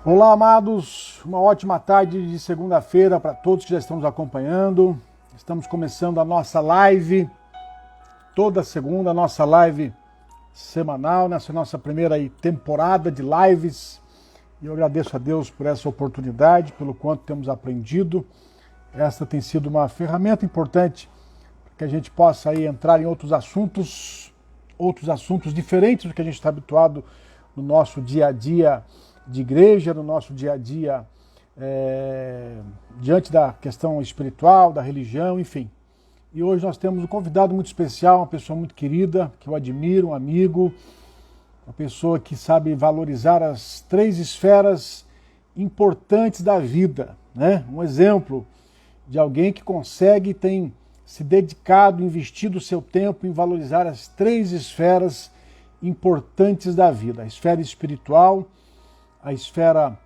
Olá, amados. Uma ótima tarde de segunda-feira para todos que já estão nos acompanhando. Estamos começando a nossa live, toda segunda, a nossa live semanal, nessa nossa primeira temporada de lives. E eu agradeço a Deus por essa oportunidade, pelo quanto temos aprendido. Esta tem sido uma ferramenta importante para que a gente possa aí entrar em outros assuntos diferentes do que a gente está habituado no nosso dia a dia de igreja, no nosso dia a dia diante da questão espiritual, da religião, enfim. E hoje nós temos um convidado muito especial, uma pessoa muito querida, que eu admiro, um amigo, uma pessoa que sabe valorizar as três esferas importantes da vida, né? Um exemplo de alguém que consegue, tem se dedicado, investido o seu tempo em valorizar as três esferas importantes da vida: a esfera espiritual, a esfera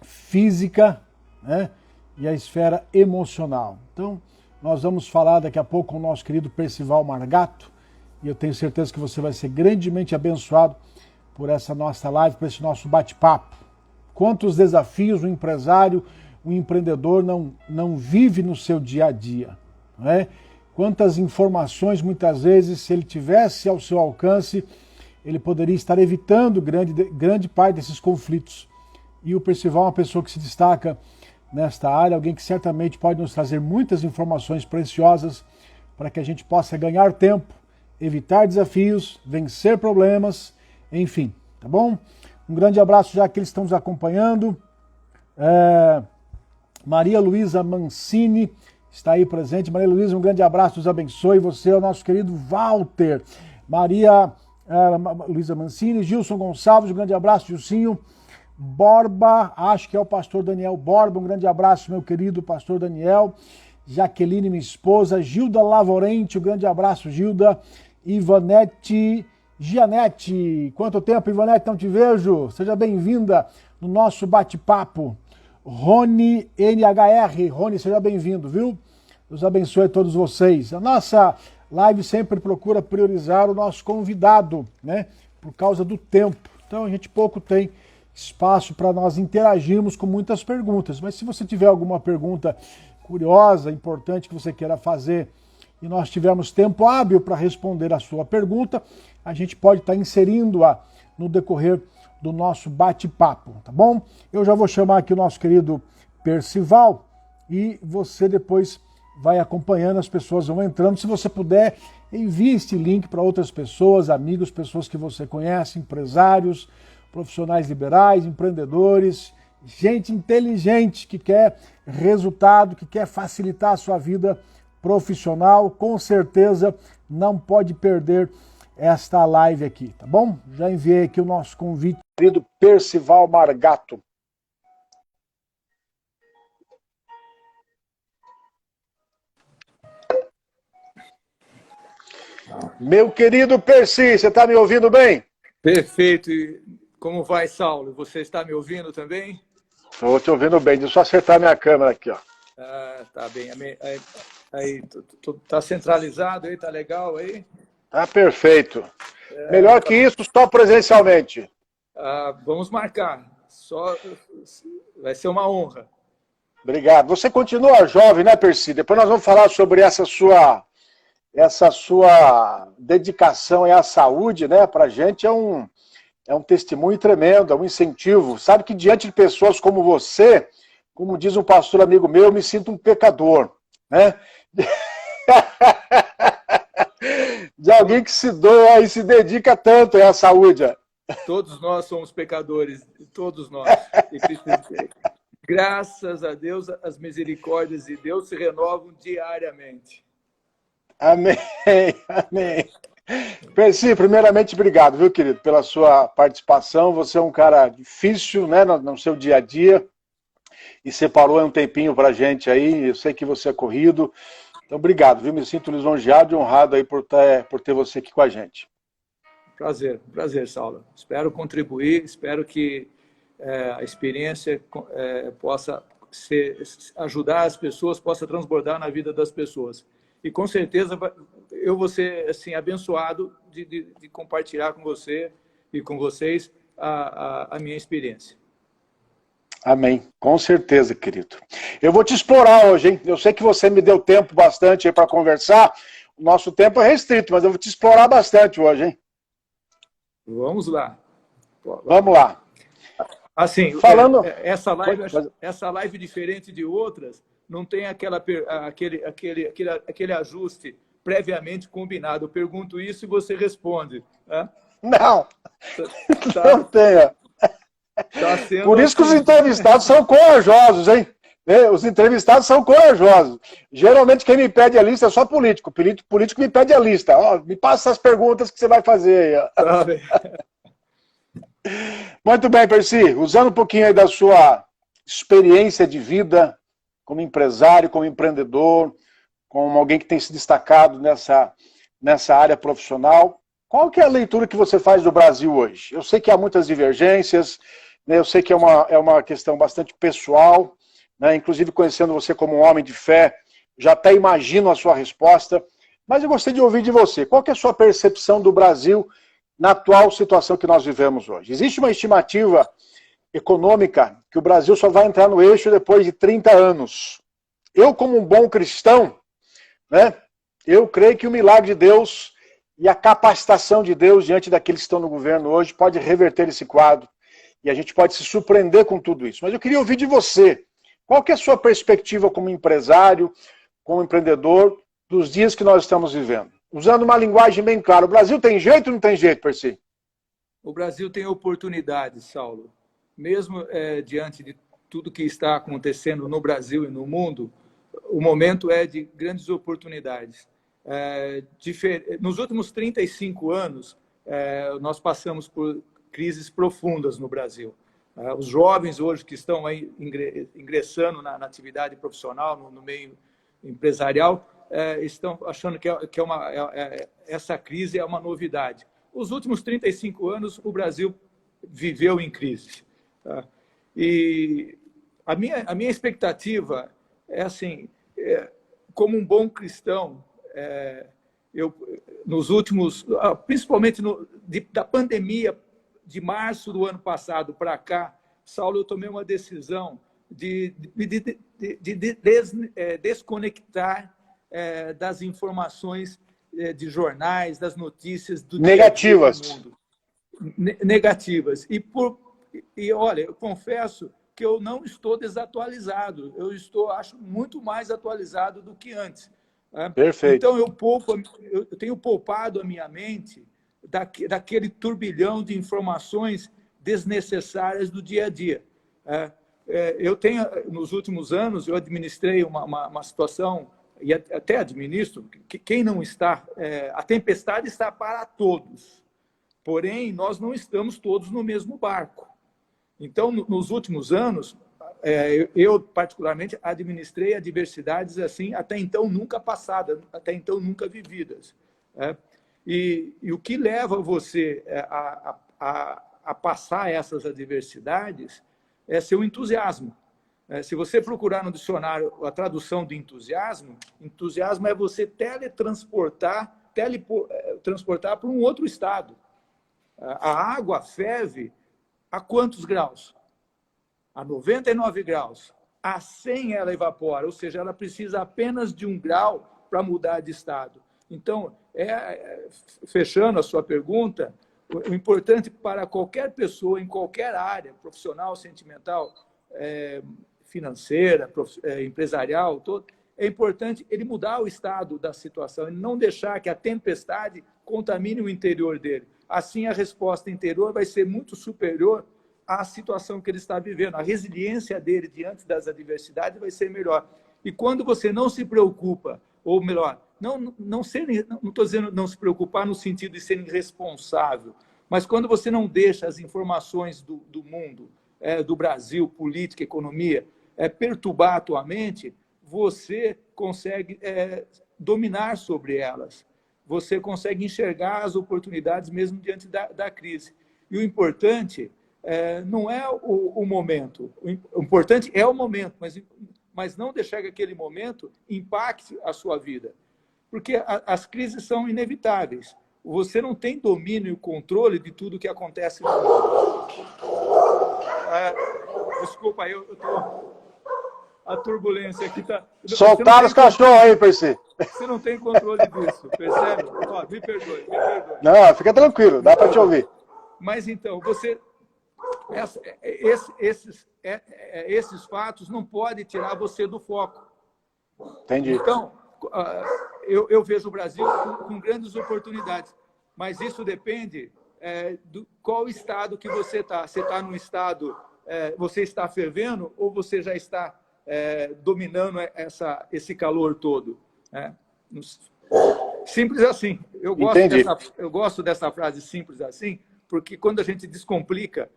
física, né, e a esfera emocional. Então, nós vamos falar daqui a pouco com o nosso querido Percival Margato, e eu tenho certeza que você vai ser grandemente abençoado por essa nossa live, por esse nosso bate-papo. Quantos desafios o empresário, o empreendedor não vive no seu dia a dia, não é? Quantas informações, muitas vezes, se ele tivesse ao seu alcance, ele poderia estar evitando grande parte desses conflitos. E o Percival é uma pessoa que se destaca nesta área, alguém que certamente pode nos trazer muitas informações preciosas para que a gente possa ganhar tempo, evitar desafios, vencer problemas, enfim, tá bom? Um grande abraço já que eles estão nos acompanhando. Maria Luísa Mancini está aí presente. Maria Luísa, um grande abraço, Deus abençoe. Você é o nosso querido Walter. Maria Luísa Mancini, Gilson Gonçalves, um grande abraço, Gilcinho. Borba, acho que é o pastor Daniel Borba, um grande abraço, meu querido pastor Daniel. Jaqueline, minha esposa. Gilda Lavorente, um grande abraço, Gilda. Ivanete Gianete, quanto tempo, Ivanete, não te vejo? Seja bem-vinda no nosso bate-papo. Rony NHR, Rony, seja bem-vindo, viu? Deus abençoe a todos vocês. A nossa live sempre procura priorizar o nosso convidado, né? Por causa do tempo. Então a gente pouco tem espaço para nós interagirmos com muitas perguntas. Mas se você tiver alguma pergunta curiosa, importante que você queira fazer e nós tivermos tempo hábil para responder a sua pergunta, a gente pode estar inserindo-a no decorrer do nosso bate-papo, tá bom? Eu já vou chamar aqui o nosso querido Percival e você depois vai acompanhando, as pessoas vão entrando. Se você puder, envie este link para outras pessoas, amigos, pessoas que você conhece, empresários, profissionais liberais, empreendedores, gente inteligente que quer resultado, que quer facilitar a sua vida profissional. Com certeza não pode perder esta live aqui, tá bom? Já enviei aqui o nosso convite, querido Percival Margato. Meu querido Percy, você está me ouvindo bem? Perfeito. E como vai, Saulo? Você está me ouvindo também? Estou te ouvindo bem. Deixa eu só acertar minha câmera aqui, ó. Tá bem. Aí, tá centralizado aí, tá legal aí? Tá perfeito. Melhor que isso, só presencialmente. Vamos marcar. Vai ser uma honra. Obrigado. Você continua jovem, né, Percy? Depois nós vamos falar sobre essa sua dedicação à saúde, né? Para a gente é um testemunho tremendo, é um incentivo. Sabe que diante de pessoas como você, como diz um pastor amigo meu, eu me sinto um pecador, né? De alguém que se doa e se dedica tanto à saúde. Todos nós somos pecadores, todos nós. Graças a Deus, as misericórdias de Deus se renovam diariamente. Amém, amém. Percy, primeiramente, obrigado, viu, querido, pela sua participação. Você é um cara difícil, né, no seu dia a dia, e separou um tempinho pra gente aí. Eu sei que você é corrido, então obrigado, viu? Me sinto lisonjeado e honrado aí por ter você aqui com a gente. Prazer, Saulo. Espero contribuir, espero que a experiência possa ajudar as pessoas, possa transbordar na vida das pessoas. E com certeza eu vou ser assim, abençoado de compartilhar com você e com vocês a minha experiência. Amém. Com certeza, querido. Eu vou te explorar hoje, hein? Eu sei que você me deu tempo bastante aí para conversar. O nosso tempo é restrito, mas eu vou te explorar bastante hoje, hein? Vamos lá. Vamos lá. Assim, Falando... essa live, diferente de outras, não tem aquele ajuste previamente combinado. Eu pergunto isso e você responde. Né? Não, não tenha. Por isso que os entrevistados são corajosos, hein? Os entrevistados são corajosos. Geralmente quem me pede a lista é só político. Político me pede a lista. Ó, me passa as perguntas que você vai fazer aí. Muito bem, Percy. Usando um pouquinho aí da sua experiência de vida como empresário, como empreendedor, como alguém que tem se destacado nessa área profissional, qual que é a leitura que você faz do Brasil hoje? Eu sei que há muitas divergências, né? Eu sei que é uma questão bastante pessoal, né? Inclusive conhecendo você como um homem de fé, já até imagino a sua resposta, mas eu gostaria de ouvir de você. Qual que é a sua percepção do Brasil na atual situação que nós vivemos hoje? Existe uma estimativa econômica que o Brasil só vai entrar no eixo depois de 30 anos. Eu, como um bom cristão, né, eu creio que o milagre de Deus e a capacitação de Deus diante daqueles que estão no governo hoje pode reverter esse quadro e a gente pode se surpreender com tudo isso. Mas eu queria ouvir de você, qual que é a sua perspectiva como empresário, como empreendedor, dos dias que nós estamos vivendo? Usando uma linguagem bem clara, o Brasil tem jeito ou não tem jeito, Percy? O Brasil tem oportunidades, Saulo. Mesmo diante de tudo que está acontecendo no Brasil e no mundo, o momento é de grandes oportunidades. Nos últimos 35 anos, nós passamos por crises profundas no Brasil. Os jovens hoje que estão aí ingressando na atividade profissional, no meio empresarial, estão achando que essa crise é uma novidade. Os últimos 35 anos, o Brasil viveu em crise. Tá? E a minha expectativa é assim, como um bom cristão, nos últimos, principalmente da pandemia de março do ano passado para cá, Saulo, eu tomei uma decisão de desconectar das informações de jornais, das notícias do negativas. Dia a dia do mundo. Negativas. E olha, eu confesso que eu não estou desatualizado. Acho muito mais atualizado do que antes. Perfeito. Então, eu tenho poupado a minha mente daquele turbilhão de informações desnecessárias do dia a dia. Nos últimos anos, eu administrei uma situação, e até administro, que quem não está... a tempestade está para todos. Porém, nós não estamos todos no mesmo barco. Então, nos últimos anos, eu particularmente administrei adversidades assim, até então nunca passadas, até então nunca vividas. E o que leva você a passar essas adversidades é seu entusiasmo. Se você procurar no dicionário a tradução de entusiasmo é você transportar para um outro estado. A água ferve a quantos graus? A 99 graus. A 100 ela evapora, ou seja, ela precisa apenas de 1 grau para mudar de estado. Então, fechando a sua pergunta, o importante para qualquer pessoa, em qualquer área, profissional, sentimental, financeira, empresarial, é importante ele mudar o estado da situação, ele não deixar que a tempestade contamine o interior dele. Assim, a resposta interior vai ser muito superior à situação que ele está vivendo. A resiliência dele diante das adversidades vai ser melhor. E quando você não se preocupa, ou melhor, não estou dizendo não se preocupar no sentido de ser irresponsável, mas quando você não deixa as informações do mundo, do Brasil, política, economia, perturbar a tua mente, você consegue dominar sobre elas. Você consegue enxergar as oportunidades mesmo diante da crise. E o importante não é o momento. O importante é o momento, mas não deixar que aquele momento impacte a sua vida. Porque as crises são inevitáveis. Você não tem domínio e controle de tudo que acontece no mundo. desculpa aí, eu tô... A turbulência aqui tá... Soltaram os cachorros aí, Percy. Você não tem controle disso, percebe? Ó, me perdoe, me perdoe. Não, fica tranquilo, dá para te ouvir. Mas então, você... Esses fatos não podem tirar você do foco. Entendi. Então, eu vejo o Brasil com grandes oportunidades, mas isso depende do qual estado que você está. Você está num estado, você está fervendo ou você já está dominando esse calor todo? Simples assim. Eu gosto dessa frase simples assim, porque quando a gente descomplica,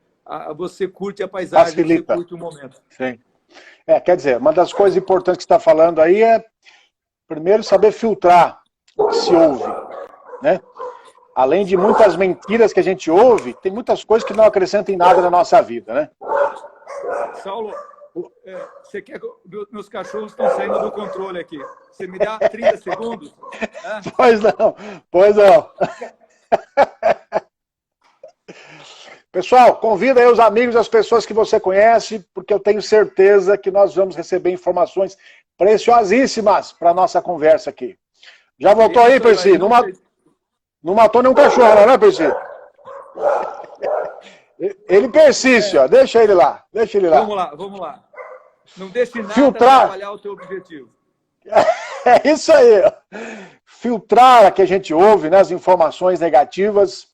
você curte a paisagem, facilita. Você curte o momento. Sim. Quer dizer, uma das coisas importantes que você está falando aí é, primeiro, saber filtrar o que se ouve, né? Além de muitas mentiras que a gente ouve, tem muitas coisas que não acrescentam em nada na nossa vida, né? Saulo, você quer que meus cachorros estão saindo do controle aqui? Você me dá 30 segundos? Pois não, pois não. Pessoal, convida aí os amigos, as pessoas que você conhece, porque eu tenho certeza que nós vamos receber informações preciosíssimas para a nossa conversa aqui. Já voltou aí, Percy? Não matou nenhum cachorro, né, Percy? Ele persiste, ó. Deixa ele lá. Deixa ele lá. Vamos lá. Não deixe nada atrapalhar o teu objetivo. É isso aí. Filtrar a que a gente ouve, né, as informações negativas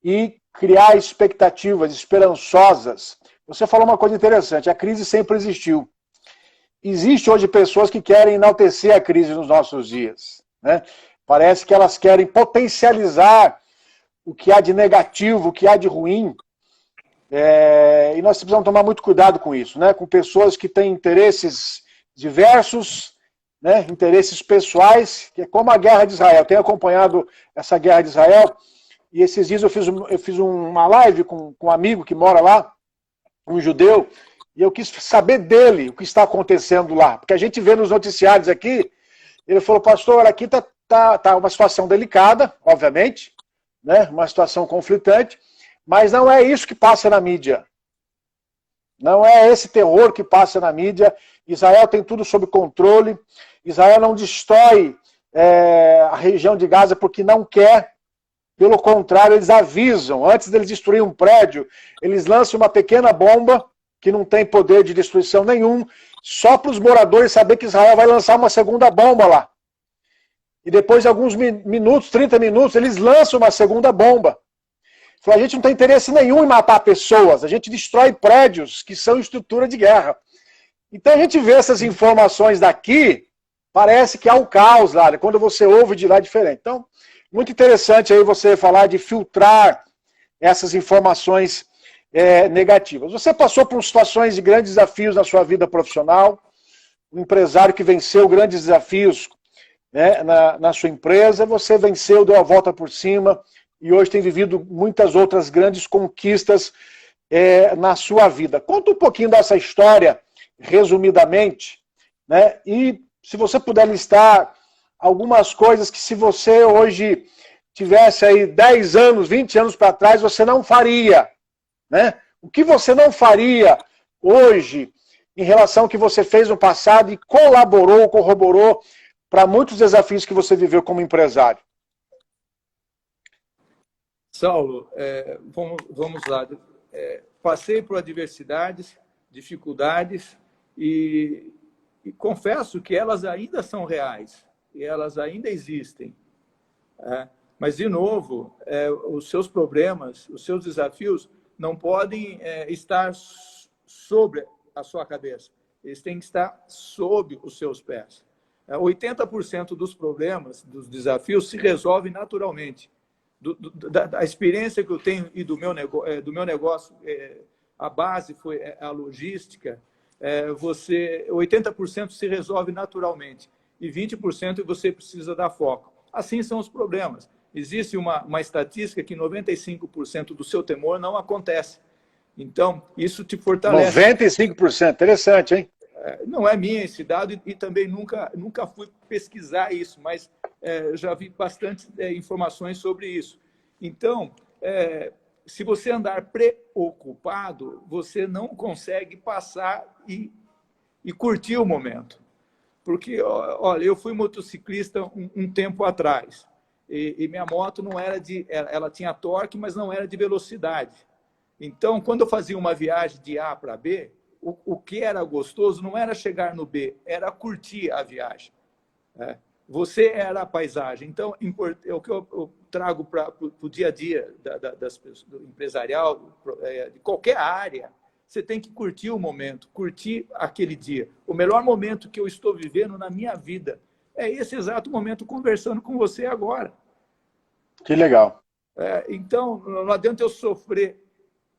e criar expectativas esperançosas. Você falou uma coisa interessante, a crise sempre existiu. Existe hoje pessoas que querem enaltecer a crise nos nossos dias, né? Parece que elas querem potencializar o que há de negativo, o que há de ruim. E nós precisamos tomar muito cuidado com isso, né? Com pessoas que têm interesses diversos, né? Interesses pessoais, que é como a guerra de Israel. Eu tenho acompanhado essa guerra de Israel, e esses dias eu fiz uma live com um amigo que mora lá, um judeu, e eu quis saber dele o que está acontecendo lá. Porque a gente vê nos noticiários aqui, ele falou, pastor, aqui tá uma situação delicada, obviamente, né? Uma situação conflitante, mas não é isso que passa na mídia. Não é esse terror que passa na mídia. Israel tem tudo sob controle. Israel não destrói a região de Gaza porque não quer. Pelo contrário, eles avisam. Antes deles destruir um prédio, eles lançam uma pequena bomba que não tem poder de destruição nenhum, só para os moradores saber que Israel vai lançar uma segunda bomba lá. E depois de alguns minutos, 30 minutos, eles lançam uma segunda bomba. A gente não tem interesse nenhum em matar pessoas, a gente destrói prédios que são estrutura de guerra. Então a gente vê essas informações daqui, parece que há um caos lá, quando você ouve de lá é diferente. Então, muito interessante aí você falar de filtrar essas informações negativas. Você passou por situações de grandes desafios na sua vida profissional, um empresário que venceu grandes desafios, né, na sua empresa, você venceu, deu a volta por cima, e hoje tem vivido muitas outras grandes conquistas na sua vida. Conta um pouquinho dessa história, resumidamente, né? E se você puder listar algumas coisas que se você hoje tivesse aí 10 anos, 20 anos para trás, você não faria, né? O que você não faria hoje em relação ao que você fez no passado e colaborou, corroborou para muitos desafios que você viveu como empresário? Saulo, vamos lá. Passei por adversidades, dificuldades e confesso que elas ainda são reais e elas ainda existem. Mas, de novo, os seus problemas, os seus desafios não podem estar sobre a sua cabeça. Eles têm que estar sob os seus pés. 80% dos problemas, dos desafios, se resolvem naturalmente. Da experiência que eu tenho e do meu negócio, a base foi a logística, 80% se resolve naturalmente e 20% você precisa dar foco. Assim são os problemas. Existe uma estatística que 95% do seu temor não acontece. Então, isso te fortalece. 95%, interessante, hein? Não é minha esse dado e também nunca fui pesquisar isso, mas já vi bastante informações sobre isso. Então, se você andar preocupado, você não consegue passar e curtir o momento. Porque, olha, eu fui motociclista um tempo atrás, e minha moto não era ela tinha torque, mas não era de velocidade. Então, quando eu fazia uma viagem de A para B, o que era gostoso não era chegar no B, era curtir a viagem. Você era a paisagem. Então, o que eu trago para o dia a dia das pessoas, do empresarial, de qualquer área, você tem que curtir o momento, curtir aquele dia. O melhor momento que eu estou vivendo na minha vida é esse exato momento conversando com você agora. Que legal. Então, não adianta eu sofrer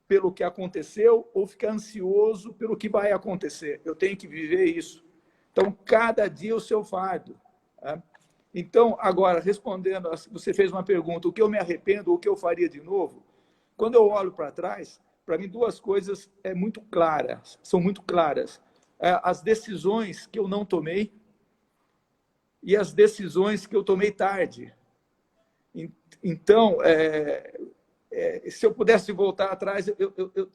pelo que aconteceu ou ficar ansioso pelo que vai acontecer. Eu tenho que viver isso. Então, cada dia o seu fardo. Então, agora, respondendo, você fez uma pergunta, o que eu me arrependo, o que eu faria de novo? Quando eu olho para trás, para mim, duas coisas são muito claras. As decisões que eu não tomei e as decisões que eu tomei tarde. Então, se eu pudesse voltar atrás,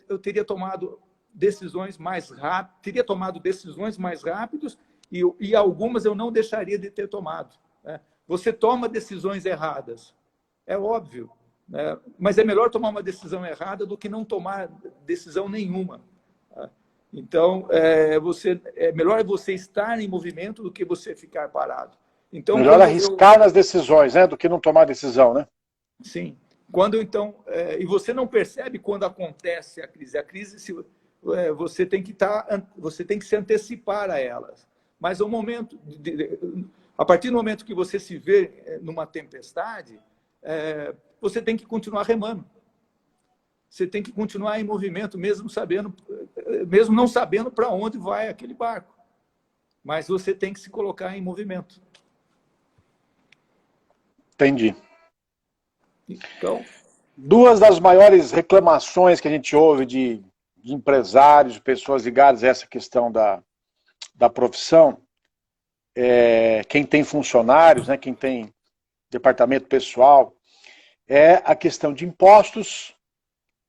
eu teria tomado decisões mais rápidas, e algumas eu não deixaria de ter tomado. Você toma decisões erradas, é óbvio, né? Mas é melhor tomar uma decisão errada do que não tomar decisão nenhuma. Então, melhor você estar em movimento do que você ficar parado. Então, melhor arriscar nas decisões, né, do que não tomar decisão, né? Sim. E você não percebe quando acontece a crise. A crise, você tem que se antecipar a elas. Mas a partir do momento que você se vê numa tempestade, você tem que continuar remando. Você tem que continuar em movimento, mesmo não sabendo para onde vai aquele barco. Mas você tem que se colocar em movimento. Entendi. Então, duas das maiores reclamações que a gente ouve de empresários, de pessoas ligadas a essa questão da profissão, quem tem funcionários, né, quem tem departamento pessoal, é a questão de impostos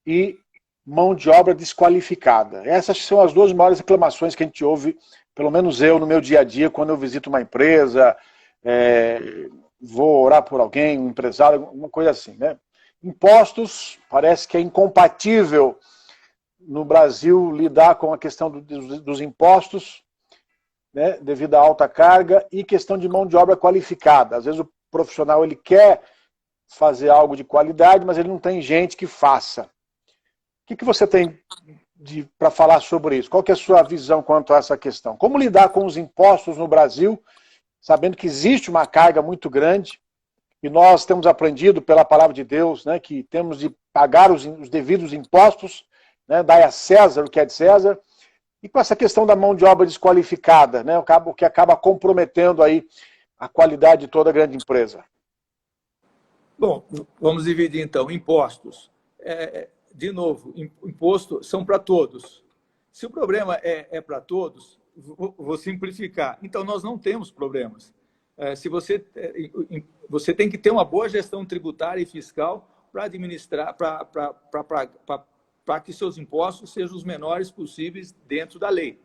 e mão de obra desqualificada. Essas são as duas maiores reclamações que a gente ouve, pelo menos eu, no meu dia a dia, quando eu visito uma empresa, vou orar por alguém, um empresário, uma coisa assim, né? Impostos, parece que é incompatível no Brasil lidar com a questão dos impostos, né, devido à alta carga, e questão de mão de obra qualificada. Às vezes o profissional ele quer fazer algo de qualidade, mas ele não tem gente que faça. O que você tem para falar sobre isso? Qual que é a sua visão quanto a essa questão? Como lidar com os impostos no Brasil, sabendo que existe uma carga muito grande, e nós temos aprendido pela palavra de Deus, né, que temos de pagar os devidos impostos, né, dar a César o que é de César, e com essa questão da mão de obra desqualificada, né, o que acaba comprometendo aí a qualidade de toda a grande empresa. Bom, vamos dividir então. Impostos. De novo, imposto são para todos. Se o problema é para todos, vou simplificar. Então, nós não temos problemas. Se você tem que ter uma boa gestão tributária e fiscal para administrar, para que seus impostos sejam os menores possíveis dentro da lei.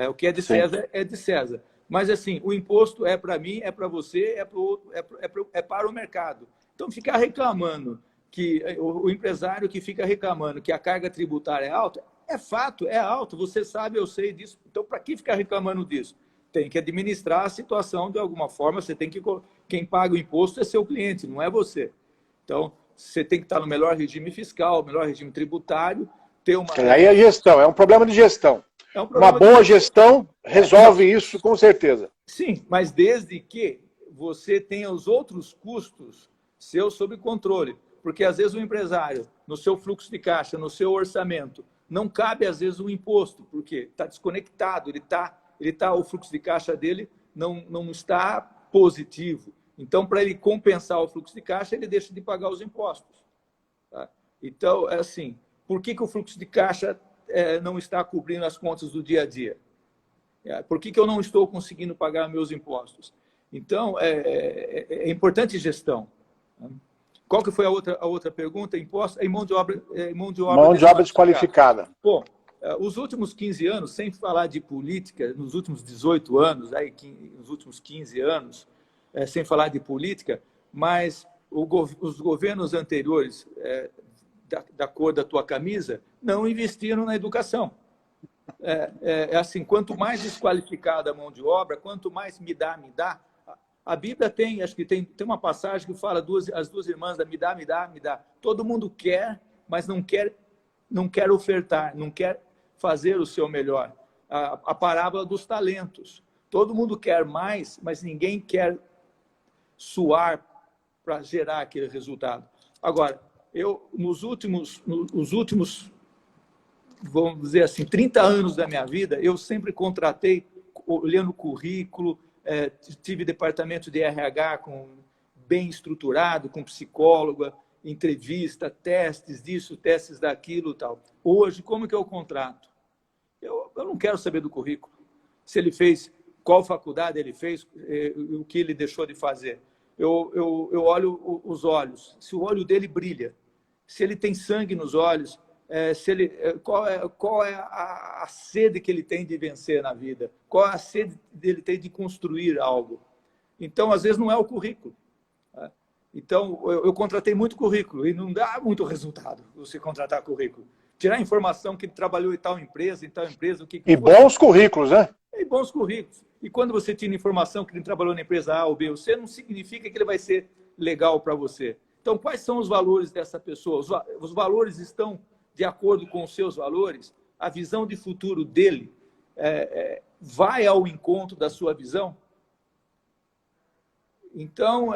O que é de César é de César. Mas, assim, o imposto é para mim, é para você, é para o mercado. Então, ficar reclamando que o empresário que fica reclamando que a carga tributária é alta, é fato, é alto, você sabe, eu sei disso. Então, para que ficar reclamando disso? Tem que administrar a situação de alguma forma, quem paga o imposto é seu cliente, não é você. Então, você tem que estar no melhor regime fiscal, melhor regime tributário, ter uma... Aí é gestão, é um problema de gestão. Uma boa gestão resolve isso com certeza. Sim, mas desde que você tenha os outros custos seus sob controle. Porque, às vezes, o empresário, no seu fluxo de caixa, no seu orçamento, não cabe, às vezes, um imposto, porque está desconectado, o fluxo de caixa dele não está positivo. Então, para ele compensar o fluxo de caixa, ele deixa de pagar os impostos. Tá? Então, é assim, por que o fluxo de caixa não está cobrindo as contas do dia a dia? Por que eu não estou conseguindo pagar meus impostos? Então, é importante gestão. Qual que foi a outra pergunta? Imposto em mão de obra, Mão de obra desqualificada. Bom, os últimos 15 anos, sem falar de política, nos últimos 18 anos, nos últimos 15 anos, sem falar de política, mas os governos anteriores, da cor da tua camisa, não investiram na educação. Assim, quanto mais desqualificada a mão de obra, quanto mais me dá. A Bíblia tem, acho que tem uma passagem que fala as duas irmãs da me dá. Todo mundo quer, mas não quer ofertar, não quer fazer o seu melhor. A parábola dos talentos. Todo mundo quer mais, mas ninguém quer suar para gerar aquele resultado. Agora, nos últimos, vamos dizer assim, 30 anos da minha vida, eu sempre contratei, olhando o currículo, tive departamento de RH bem estruturado, com psicóloga, entrevista, testes disso, testes daquilo, tal. Hoje, como que eu contrato? Eu não quero saber do currículo. Se ele fez, qual faculdade ele fez, o que ele deixou de fazer. Eu olho os olhos, se o olho dele brilha, se ele tem sangue nos olhos, qual é a sede que ele tem de vencer na vida, qual é a sede dele tem de construir algo. Então, às vezes, não é o currículo. Então, eu contratei muito currículo e não dá muito resultado você contratar currículo. Tirar a informação que ele trabalhou em tal empresa, o que... E bons currículos, né? E bons currículos. E quando você tira informação que ele trabalhou na empresa A ou B ou C, não significa que ele vai ser legal para você. Então, quais são os valores dessa pessoa? Os valores estão de acordo com os seus valores? A visão de futuro dele vai ao encontro da sua visão? Então,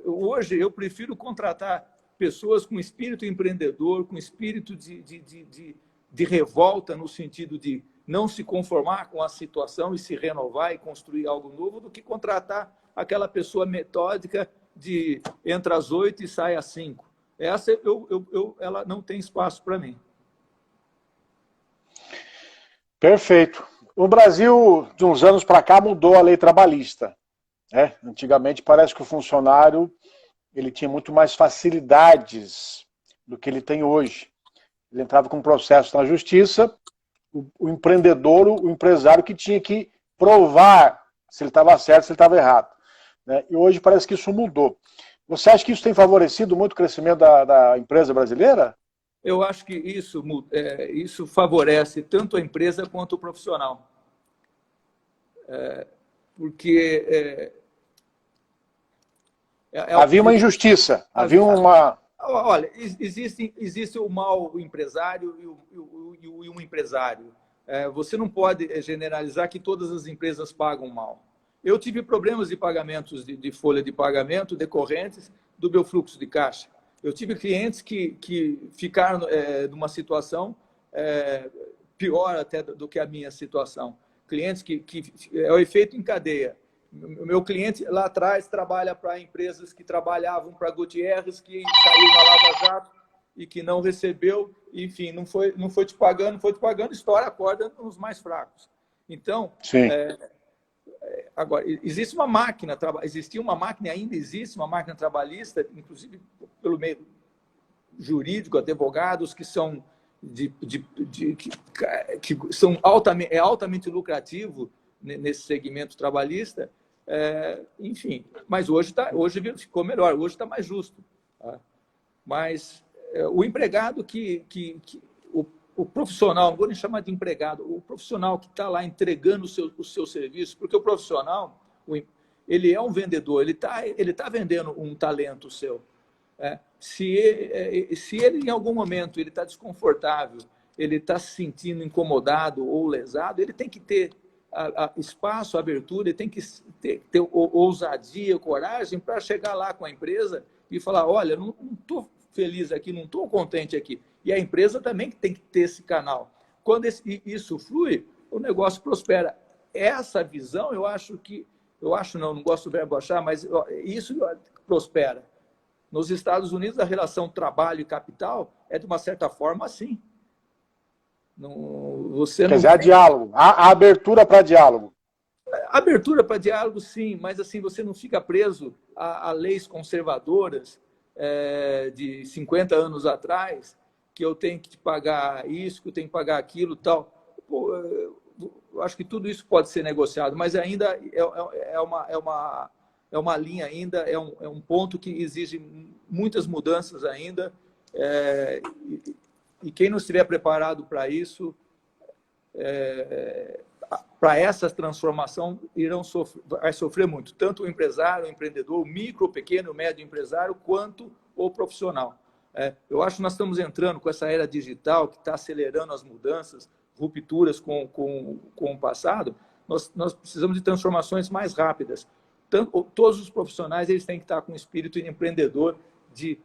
hoje eu prefiro contratar pessoas com espírito empreendedor, com espírito de revolta, no sentido de não se conformar com a situação e se renovar e construir algo novo, do que contratar aquela pessoa metódica de entra às 8 e sai às 5. Essa, ela não tem espaço para mim. Perfeito. O Brasil, de uns anos para cá, mudou a lei trabalhista. Antigamente, parece que o funcionário ele tinha muito mais facilidades do que ele tem hoje. Ele entrava com um processo na justiça, o empreendedor, o empresário que tinha que provar se ele estava certo, se ele estava errado. E hoje parece que isso mudou. Você acha que isso tem favorecido muito o crescimento da empresa brasileira? Eu acho que isso favorece tanto a empresa quanto o profissional. Porque... havia uma injustiça, havia uma... Olha, existe o mau empresário e um empresário. Você não pode generalizar que todas as empresas pagam mal. Eu tive problemas de pagamentos de folha de pagamento decorrentes do meu fluxo de caixa. Eu tive clientes que ficaram numa situação pior até do que a minha situação. Clientes que é o efeito em cadeia. O meu cliente lá atrás trabalha para empresas que trabalhavam para Gutierrez, que caiu na Lava Jato e que não recebeu, enfim, não foi te pagando, estoura a corda nos mais fracos. Então, agora, existia uma máquina, ainda existe uma máquina trabalhista, inclusive pelo meio jurídico, advogados que são que são altamente lucrativo nesse segmento trabalhista, enfim, mas hoje ficou melhor, hoje está mais justo. Tá? Mas o empregado o profissional, não vou nem chamar de empregado, o profissional que está lá entregando o seu serviço, porque o profissional, ele é um vendedor, ele tá vendendo um talento seu. Se ele, em algum momento, ele está desconfortável, ele está se sentindo incomodado ou lesado, ele tem que ter espaço, abertura, ele tem que ter ousadia, coragem para chegar lá com a empresa e falar, olha, não estou feliz aqui, não estou contente aqui. E a empresa também tem que ter esse canal. Quando isso flui, o negócio prospera. Essa visão, não gosto do verbo achar, mas isso prospera. Nos Estados Unidos, a relação trabalho e capital é, de uma certa forma, assim. Quer dizer, há diálogo, há abertura para diálogo. Abertura para diálogo, sim, mas assim, você não fica preso a leis conservadoras de 50 anos atrás, que eu tenho que te pagar isso, que eu tenho que pagar aquilo e tal. Pô, eu acho que tudo isso pode ser negociado, mas ainda é uma linha ainda, é um ponto que exige muitas mudanças ainda, e quem não estiver preparado para isso, para essa transformação, vai sofrer muito, tanto o empresário, o empreendedor, o micro, pequeno, médio empresário, quanto o profissional. Eu acho que nós estamos entrando com essa era digital que está acelerando as mudanças, rupturas com o passado. Nós precisamos de transformações mais rápidas. Todos os profissionais eles têm que estar com o espírito empreendedor de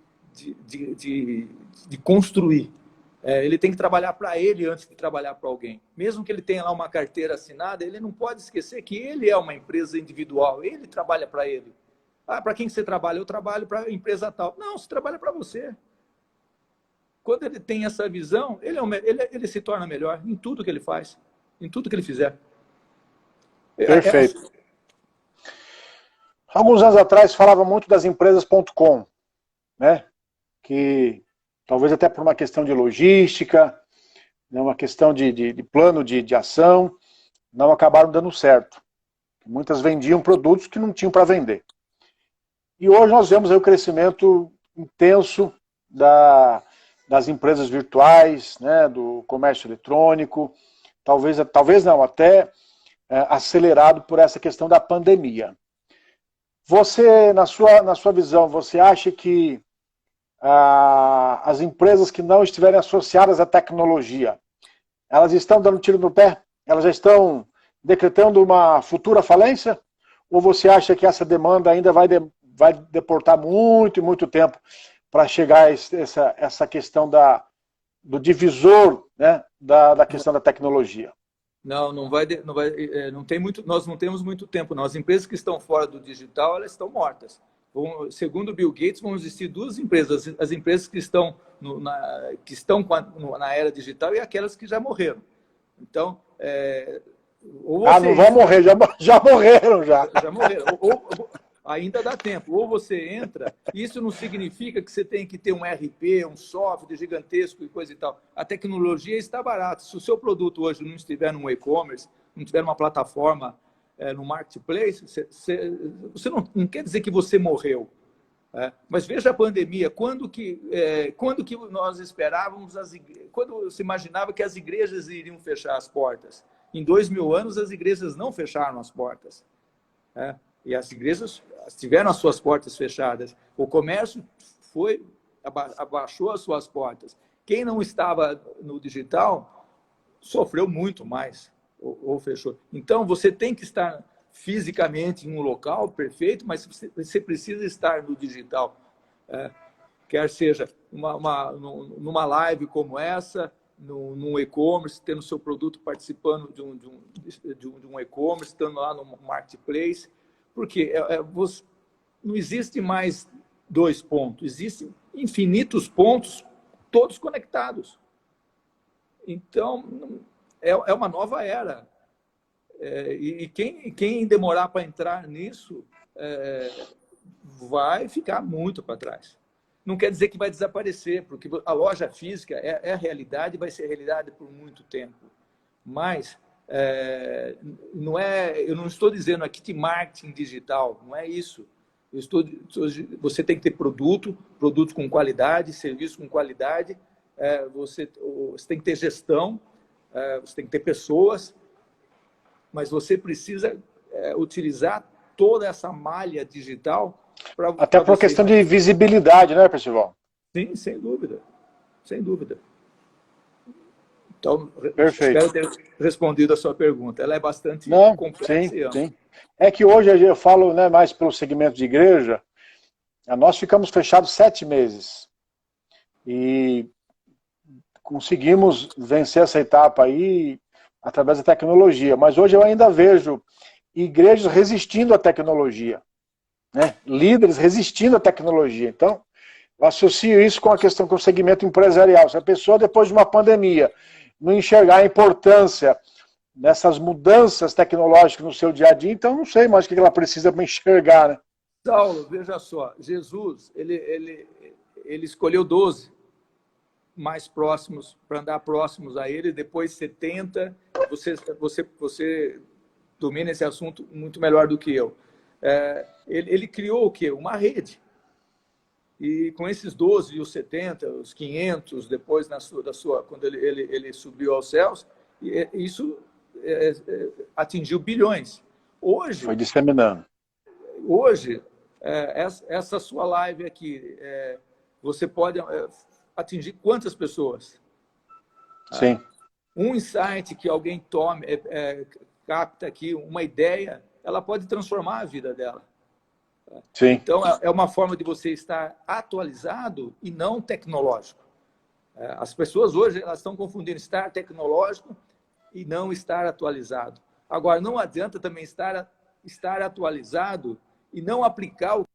construir. Ele tem que trabalhar para ele antes de trabalhar para alguém. Mesmo que ele tenha lá uma carteira assinada, ele não pode esquecer que ele é uma empresa individual, ele trabalha para ele. Para quem você trabalha? Eu trabalho para a empresa tal. Não, você trabalha para você. Quando ele tem essa visão, ele se torna melhor em tudo que ele faz, em tudo que ele fizer. Perfeito. Alguns anos atrás falava muito das empresas.com, né? Que talvez até por uma questão de logística, uma questão de plano de ação, não acabaram dando certo. Muitas vendiam produtos que não tinham para vender. E hoje nós vemos aí o crescimento intenso das empresas virtuais, né, do comércio eletrônico, talvez não, até acelerado por essa questão da pandemia. Você, na sua visão, você acha que as empresas que não estiverem associadas à tecnologia, elas estão dando tiro no pé? Elas já estão decretando uma futura falência? Ou você acha que essa demanda ainda vai deportar muito e muito tempo para chegar a essa questão do divisor, né, da questão da tecnologia? Não tem muito, nós não temos muito tempo, não. As empresas que estão fora do digital, elas estão mortas. Segundo Bill Gates, vão existir duas empresas, as empresas que estão na era digital e aquelas que já morreram. Então, não vão morrer, já morreram já. Já morreram. Ainda dá tempo. Ou você entra, isso não significa que você tem que ter um RP, um software gigantesco e coisa e tal. A tecnologia está barata. Se o seu produto hoje não estiver num e-commerce, não tiver numa plataforma, no marketplace, você não quer dizer que você morreu. Mas veja a pandemia. Quando que nós esperávamos, quando se imaginava que as igrejas iriam fechar as portas? Em 2000 anos, as igrejas não fecharam as portas. E as igrejas tiveram as suas portas fechadas. O comércio abaixou as suas portas. Quem não estava no digital sofreu muito mais, ou fechou. Então, você tem que estar fisicamente em um local perfeito, mas você precisa estar no digital. Quer seja numa live como essa, num e-commerce, tendo seu produto participando de um e-commerce, estando lá no marketplace. Porque não existe mais 2 pontos, existem infinitos pontos, todos conectados. Então, é uma nova era. E quem demorar para entrar nisso vai ficar muito para trás. Não quer dizer que vai desaparecer, porque a loja física é a realidade e vai ser a realidade por muito tempo. Mas eu não estou dizendo aqui de marketing digital, não é isso. Você tem que ter produtos com qualidade, serviço com qualidade, você tem que ter gestão, você tem que ter pessoas, mas você precisa utilizar toda essa malha digital até por questão de visibilidade, né, Percival? Sim, sem dúvida. Sem dúvida. Então, perfeito. Espero ter respondido a sua pergunta. Ela é bastante complexa. Sim. É que hoje eu falo, né, mais pelo segmento de igreja, nós ficamos fechados 7 meses. E conseguimos vencer essa etapa aí através da tecnologia. Mas hoje eu ainda vejo igrejas resistindo à tecnologia, né? Líderes resistindo à tecnologia. Então, eu associo isso com a questão com o segmento empresarial. Se a pessoa, depois de uma pandemia, não enxergar a importância nessas mudanças tecnológicas no seu dia a dia, então não sei mais o que ela precisa para enxergar, né? Saulo, veja só, Jesus, ele escolheu 12 mais próximos, para andar próximos a ele, depois 70, você domina esse assunto muito melhor do que eu. Ele criou o quê? Uma rede. E com esses 12 e os 70, os 500, depois quando ele subiu aos céus, isso atingiu bilhões. Hoje, foi disseminando. Hoje, essa sua live aqui, você pode atingir quantas pessoas? Sim. Um insight que alguém tome, capta aqui, uma ideia, ela pode transformar a vida dela. Sim. Então, é uma forma de você estar atualizado e não tecnológico. As pessoas hoje elas estão confundindo estar tecnológico e não estar atualizado. Agora, não adianta também estar atualizado e não aplicar o...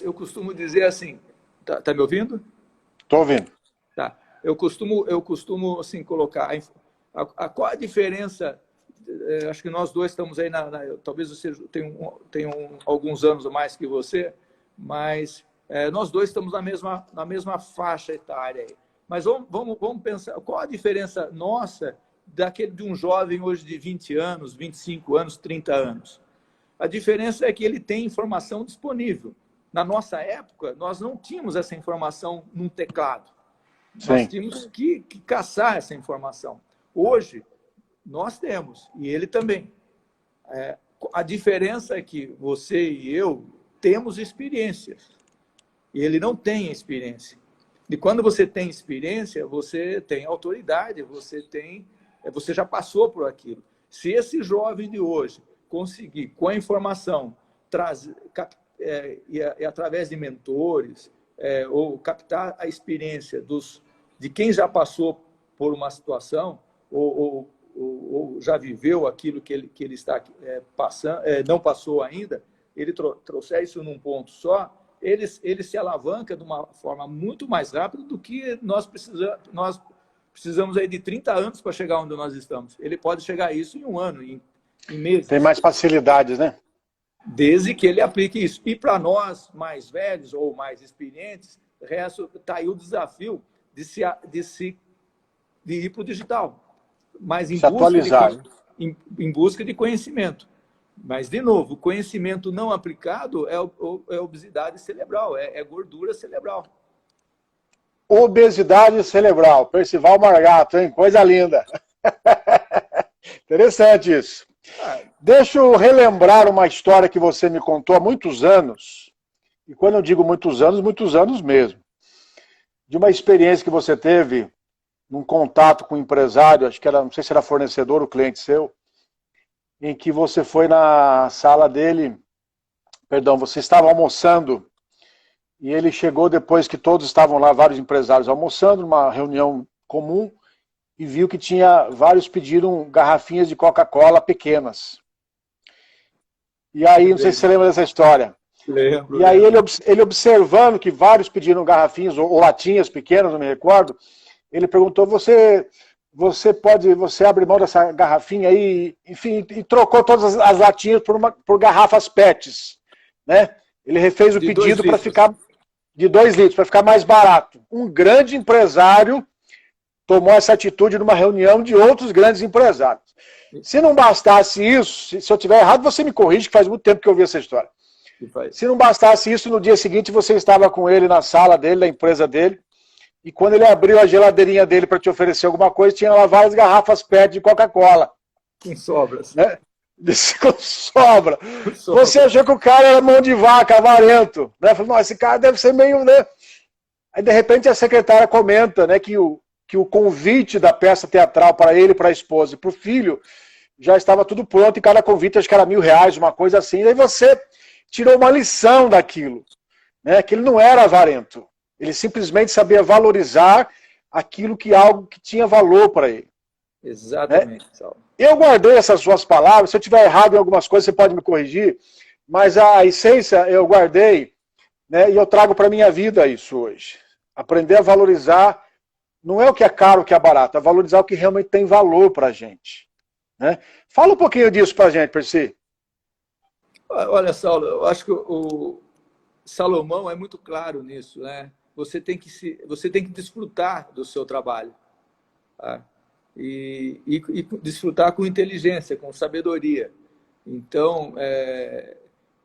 Eu costumo dizer assim, tá me ouvindo? Estou ouvindo. Tá. Eu costumo assim, colocar qual a diferença. Acho que nós dois estamos aí talvez você tenha alguns anos a mais que você, mas nós dois estamos na mesma faixa etária aí. Mas vamos pensar, qual a diferença nossa de um jovem hoje de 20 anos, 25 anos, 30 anos? A diferença é que ele tem informação disponível. Na nossa época, nós não tínhamos essa informação num teclado. Sim. Nós tínhamos que caçar essa informação. Hoje, nós temos, e ele também. A diferença é que você e eu temos experiência. E ele não tem experiência. E quando você tem experiência, você tem autoridade, você já passou por aquilo. Se esse jovem de hoje conseguir, com a informação, trazer, e através de mentores, ou captar a experiência de quem já passou por uma situação, ou já viveu aquilo que ele está passando, não passou ainda, ele trouxer isso num ponto só, ele se alavanca de uma forma muito mais rápida do que nós precisamos aí de 30 anos para chegar onde nós estamos. Ele pode chegar a isso em um ano, em meses. Tem mais facilidades, né? Desde que ele aplique isso. E para nós, mais velhos ou mais experientes, está aí o desafio de ir para o digital. Mas em busca de conhecimento. Mas, de novo, o conhecimento não aplicado é obesidade cerebral, é gordura cerebral. Obesidade cerebral. Percival Margato, hein? Coisa linda. Interessante isso. Deixa eu relembrar uma história que você me contou há muitos anos. E quando eu digo muitos anos mesmo. De uma experiência que você teve num contato com um empresário, acho que era, não sei se era fornecedor ou cliente seu, em que você foi na sala dele, perdão, você estava almoçando, e ele chegou depois que todos estavam lá, vários empresários almoçando, numa reunião comum, e viu que vários pediram garrafinhas de Coca-Cola pequenas. E aí, não sei se você lembra dessa história. Lembro. E aí ele observando que vários pediram garrafinhas ou latinhas pequenas, não me recordo, ele perguntou, você abre mão dessa garrafinha aí, enfim, e trocou todas as latinhas por garrafas PETs, né? Ele refez o pedido para ficar de 2 litros, para ficar mais barato. Um grande empresário tomou essa atitude numa reunião de outros grandes empresários. Se não bastasse isso, se eu estiver errado, você me corrige, que faz muito tempo que eu ouvi essa história. Se não bastasse isso, no dia seguinte você estava com ele na sala dele, da empresa dele, e quando ele abriu a geladeirinha dele para te oferecer alguma coisa, tinha lá várias garrafas PET de Coca-Cola. Com sobras. Né? Com sobra. Você achou que o cara era mão de vaca, avarento. Né? Falou, esse cara deve ser meio... Né? Aí, de repente, a secretária comenta, né, que o convite da peça teatral para ele, para a esposa e para o filho, já estava tudo pronto, e cada convite acho que era R$1.000, uma coisa assim. Aí você tirou uma lição daquilo, né, que ele não era avarento. Ele simplesmente sabia valorizar algo que tinha valor para ele. Exatamente. Né? Eu guardei essas suas palavras, se eu estiver errado em algumas coisas, você pode me corrigir, mas a essência eu guardei, né, e eu trago para a minha vida isso hoje. Aprender a valorizar, não é o que é caro, o que é barato, é valorizar o que realmente tem valor para a gente. Né? Fala um pouquinho disso para a gente, Percy. Olha, Saulo, eu acho que o Salomão é muito claro nisso, né? Você tem que desfrutar do seu trabalho, tá? E desfrutar com inteligência, com sabedoria. Então,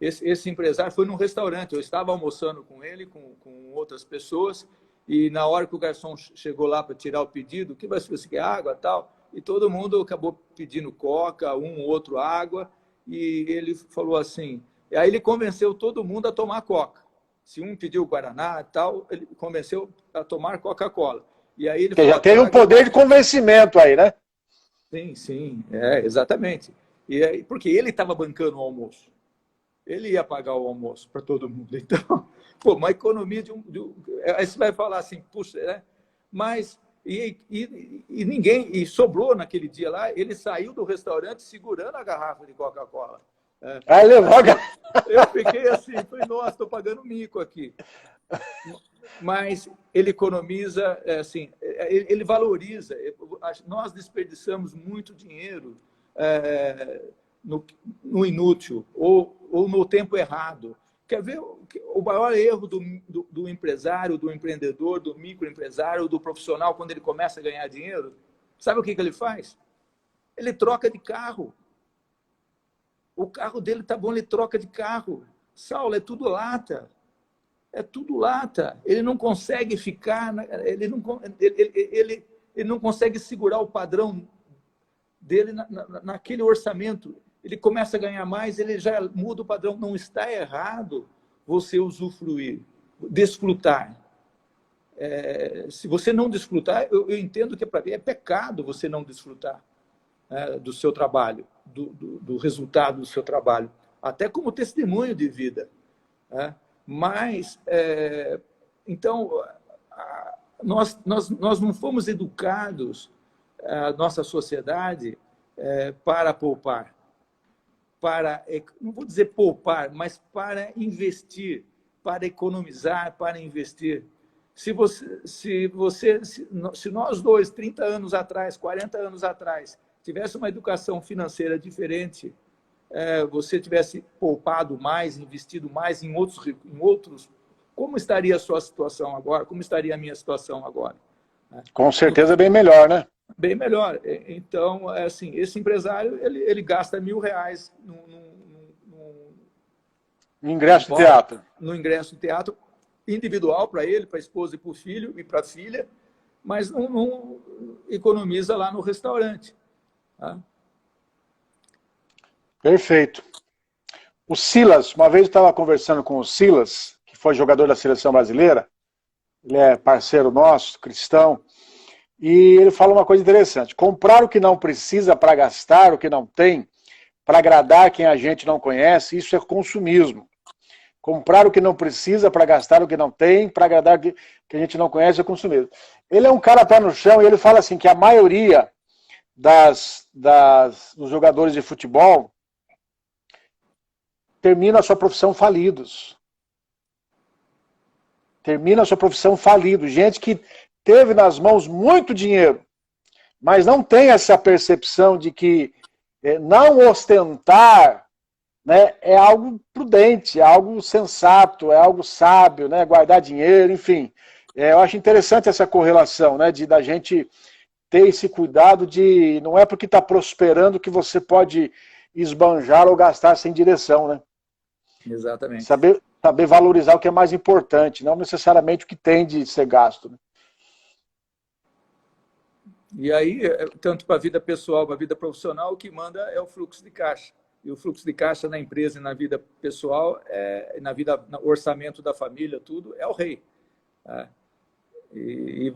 esse empresário foi num restaurante, eu estava almoçando com ele, com outras pessoas, e na hora que o garçom chegou lá para tirar o pedido, o que você quer? Água, tal, e todo mundo acabou pedindo coca, outro água, e ele falou assim, e aí ele convenceu todo mundo a tomar coca. Se um pediu Guaraná e tal, ele convenceu a tomar Coca-Cola. E aí ele Porque falou, já tem um poder de convencimento aí, né? sim, sim, exatamente. E aí, porque ele estava bancando o almoço. Ele ia pagar o almoço para todo mundo. Então, pô, uma economia aí você vai falar assim, puxa, né? Mas, ninguém, e sobrou naquele dia lá, ele saiu do restaurante segurando a garrafa de Coca-Cola. Aí levou eu fiquei assim, falei, nossa, estou pagando mico aqui. Mas ele economiza, assim, ele valoriza. Nós desperdiçamos muito dinheiro no inútil ou no tempo errado. Quer ver o maior erro do empresário, do empreendedor, do microempresário, do profissional, quando ele começa a ganhar dinheiro? Sabe o que ele faz? Ele troca de carro. O carro dele tá bom, ele troca de carro. Saulo, é tudo lata. É tudo lata. Ele não consegue ficar, ele não consegue segurar o padrão dele naquele orçamento. Ele começa a ganhar mais, ele já muda o padrão. Não está errado você usufruir, desfrutar. Se você não desfrutar, eu entendo que para mim é pecado você não desfrutar do seu trabalho, do resultado do seu trabalho, até como testemunho de vida. Mas, então, nós não fomos educados, a nossa sociedade, para poupar, não vou dizer poupar, mas para investir, para economizar, para investir. Se nós dois, 30 anos atrás, 40 anos atrás, tivesse uma educação financeira diferente, você tivesse poupado mais, investido mais em outros, como estaria a sua situação agora? Como estaria a minha situação agora? Com certeza bem melhor, né? Bem melhor. Então, assim, esse empresário, ele gasta R$1.000 no ingresso de teatro. No ingresso de teatro individual para ele, para a esposa e para o filho e para a filha, mas não economiza lá no restaurante. Tá? Perfeito. O Silas, uma vez eu estava conversando com o Silas, que foi jogador da seleção brasileira, ele é parceiro nosso, cristão, e ele fala uma coisa interessante: comprar o que não precisa para gastar o que não tem, para agradar quem a gente não conhece, isso é consumismo. Comprar o que não precisa para gastar o que não tem, para agradar quem a gente não conhece, é consumismo. Ele é um cara pé no chão e ele fala assim que a maioria dos jogadores de futebol termina a sua profissão falidos. Termina a sua profissão falido. Gente que teve nas mãos muito dinheiro, mas não tem essa percepção de que não ostentar, né, é algo prudente, é algo sensato, é algo sábio, né, guardar dinheiro, enfim. Eu acho interessante essa correlação, né, da gente ter esse cuidado de... Não é porque está prosperando que você pode esbanjar ou gastar sem direção, né? Exatamente. Saber valorizar o que é mais importante, não necessariamente o que tem de ser gasto. Né? E aí, tanto para a vida pessoal, para a vida profissional, o que manda é o fluxo de caixa. E o fluxo de caixa na empresa e na vida pessoal, no orçamento da família, tudo, é o rei. E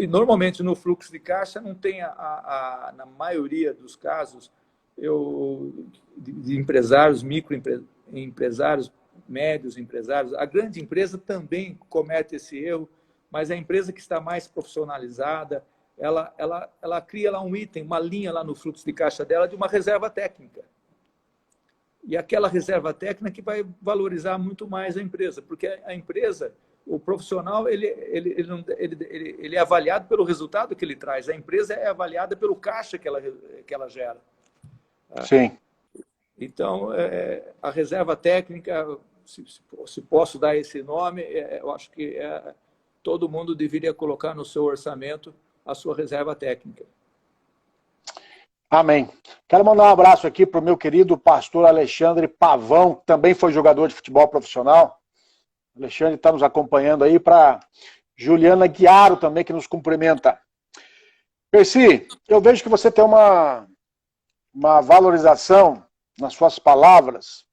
normalmente no fluxo de caixa não tem, na maioria dos casos, de empresários, microempresários, médios empresários, a grande empresa também comete esse erro, mas a empresa que está mais profissionalizada, ela cria lá um item, uma linha lá no fluxo de caixa dela de uma reserva técnica. E aquela reserva técnica que vai valorizar muito mais a empresa, porque a empresa, o profissional ele é avaliado pelo resultado que ele traz. A empresa é avaliada pelo caixa que ela gera. Sim. Então, a reserva técnica, se posso dar esse nome, eu acho que todo mundo deveria colocar no seu orçamento a sua reserva técnica. Amém. Quero mandar um abraço aqui para o meu querido pastor Alexandre Pavão, que também foi jogador de futebol profissional. O Alexandre está nos acompanhando aí, para Juliana Guiaro também, que nos cumprimenta. Percy, eu vejo que você tem uma valorização nas suas palavras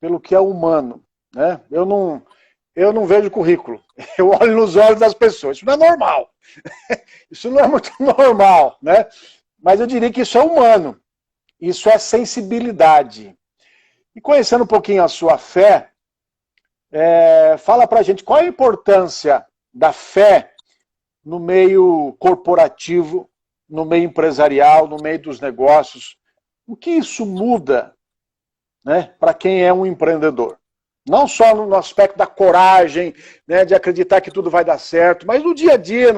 pelo que é humano, né? Eu não vejo currículo, eu olho nos olhos das pessoas. Isso não é normal. Isso não é muito normal, né? Mas eu diria que isso é humano. Isso é sensibilidade. E conhecendo um pouquinho a sua fé, fala pra gente qual a importância da fé no meio corporativo, no meio empresarial, no meio dos negócios. O que isso muda, né, para quem é um empreendedor? Não só no aspecto da coragem, né, de acreditar que tudo vai dar certo, mas no dia a dia,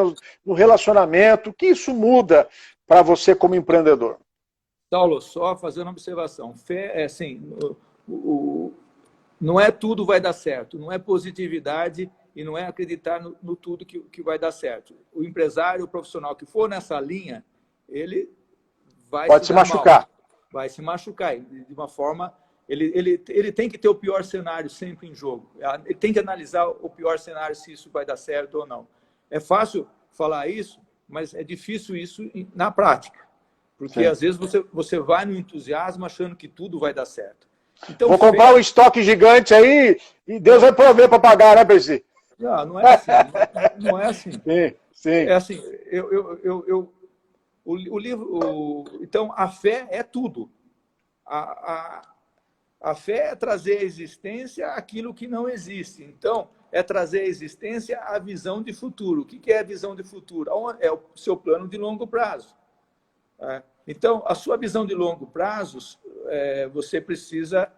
no relacionamento, o que isso muda para você como empreendedor? Saulo, só fazendo uma observação. Fé é assim, não é tudo vai dar certo, não é positividade e não é acreditar no tudo que vai dar certo. O empresário, o profissional que for nessa linha, ele pode se machucar. Vai se machucar. De uma forma, ele tem que ter o pior cenário sempre em jogo. Ele tem que analisar o pior cenário, se isso vai dar certo ou não. É fácil falar isso, mas é difícil isso na prática. Porque, às vezes, você vai no entusiasmo achando que tudo vai dar certo. Então, vou comprar um estoque gigante aí e Deus vai prover para pagar, né, Percy? Não é assim. Não é assim. Sim. É assim, o livro... Então, a fé é tudo. A fé é trazer à existência aquilo que não existe. Então, é trazer à existência a visão de futuro. O que é a visão de futuro? É o seu plano de longo prazo. Então, a sua visão de longo prazo, você precisa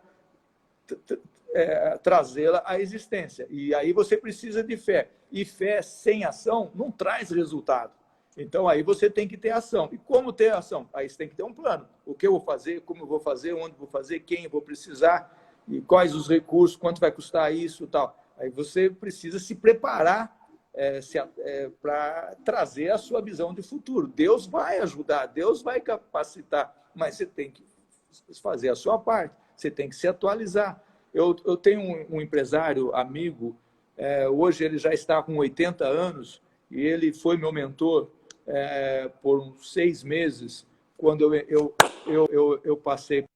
trazê-la à existência. E aí você precisa de fé. E fé sem ação não traz resultado. Então, aí você tem que ter ação. E como ter ação? Aí você tem que ter um plano. O que eu vou fazer, como eu vou fazer, onde vou fazer, quem eu vou precisar, e quais os recursos, quanto vai custar isso e tal. Aí você precisa se preparar para trazer a sua visão de futuro. Deus vai ajudar, Deus vai capacitar, mas você tem que fazer a sua parte, você tem que se atualizar. Eu tenho um empresário amigo, hoje ele já está com 80 anos, e ele foi meu mentor por uns 6 meses, quando eu passei,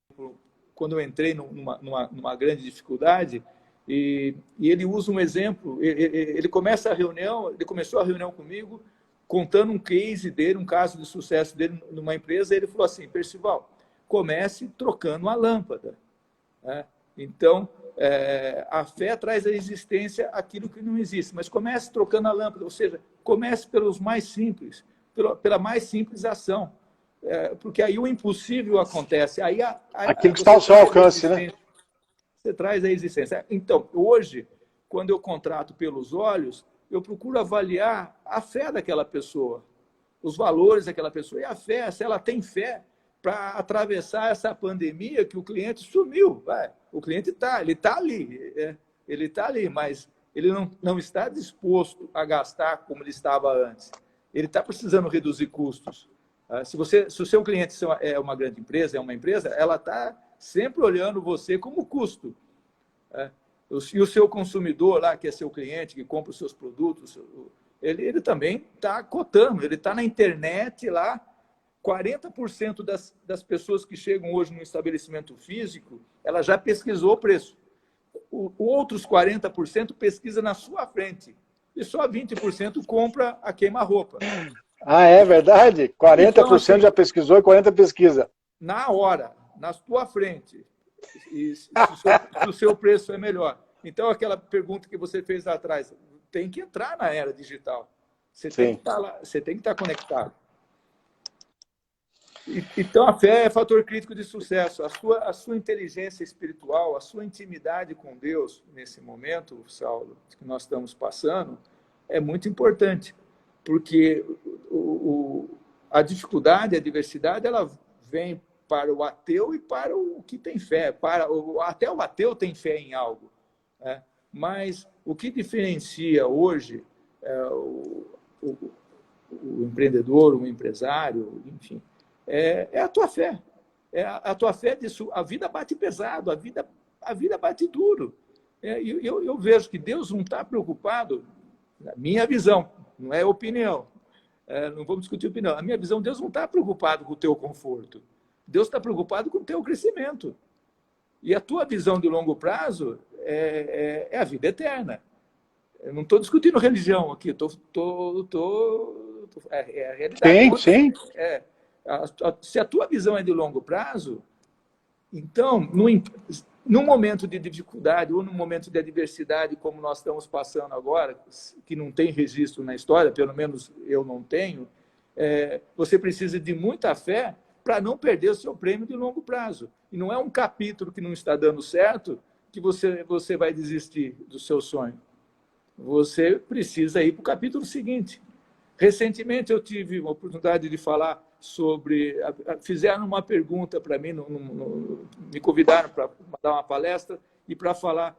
quando eu entrei numa grande dificuldade. E ele usa um exemplo, ele começou a reunião comigo, contando um case dele, um caso de sucesso dele numa empresa. Ele falou assim: Percival, comece trocando uma lâmpada. Então, a fé traz à existência aquilo que não existe, mas comece trocando a lâmpada, ou seja, comece pelos mais simples, pela mais simples ação, porque aí o impossível acontece. Aí aquilo que está ao seu alcance, né? Você traz a existência. Então, hoje, quando eu contrato pelos olhos, eu procuro avaliar a fé daquela pessoa, os valores daquela pessoa, e a fé, se ela tem fé para atravessar essa pandemia que o cliente sumiu. O cliente ele está ali, mas ele não está disposto a gastar como ele estava antes. Ele está precisando reduzir custos. Se o seu cliente é uma grande empresa, ela está sempre olhando você como custo. E o seu consumidor lá, que é seu cliente, que compra os seus produtos, ele também está cotando, ele está na internet lá. 40% das pessoas que chegam hoje no estabelecimento físico, ela já pesquisou o preço. Outros 40% pesquisa na sua frente. E só 20% compra a queima-roupa. É verdade? 40% então, assim, já pesquisou e 40% pesquisa. Na hora, na sua frente. E se o seu preço é melhor. Então, aquela pergunta que você fez lá atrás, tem que entrar na era digital. Você tem que estar lá, você tem que estar conectado. Então, a fé é fator crítico de sucesso. A sua inteligência espiritual, a sua intimidade com Deus, nesse momento, Saulo, que nós estamos passando, é muito importante. Porque a dificuldade, a adversidade, ela vem para o ateu e para o que tem fé. Até o ateu tem fé em algo. Né? Mas o que diferencia hoje o empreendedor, o empresário, enfim, é a tua fé. A tua fé disso. A vida bate pesado, a vida bate duro. Eu vejo que Deus não está preocupado, na minha visão, não é opinião, não vamos discutir opinião. A minha visão, Deus não está preocupado com o teu conforto. Deus está preocupado com o teu crescimento. E a tua visão de longo prazo é a vida eterna. Eu não estou discutindo religião aqui, é a realidade. Sim. Se a tua visão é de longo prazo, então, num momento de dificuldade ou num momento de adversidade, como nós estamos passando agora, que não tem registro na história, pelo menos eu não tenho, você precisa de muita fé para não perder o seu prêmio de longo prazo. E não é um capítulo que não está dando certo que você vai desistir do seu sonho. Você precisa ir para o capítulo seguinte. Recentemente eu tive uma oportunidade de falar sobre... Fizeram uma pergunta para mim, me convidaram para dar uma palestra e para falar,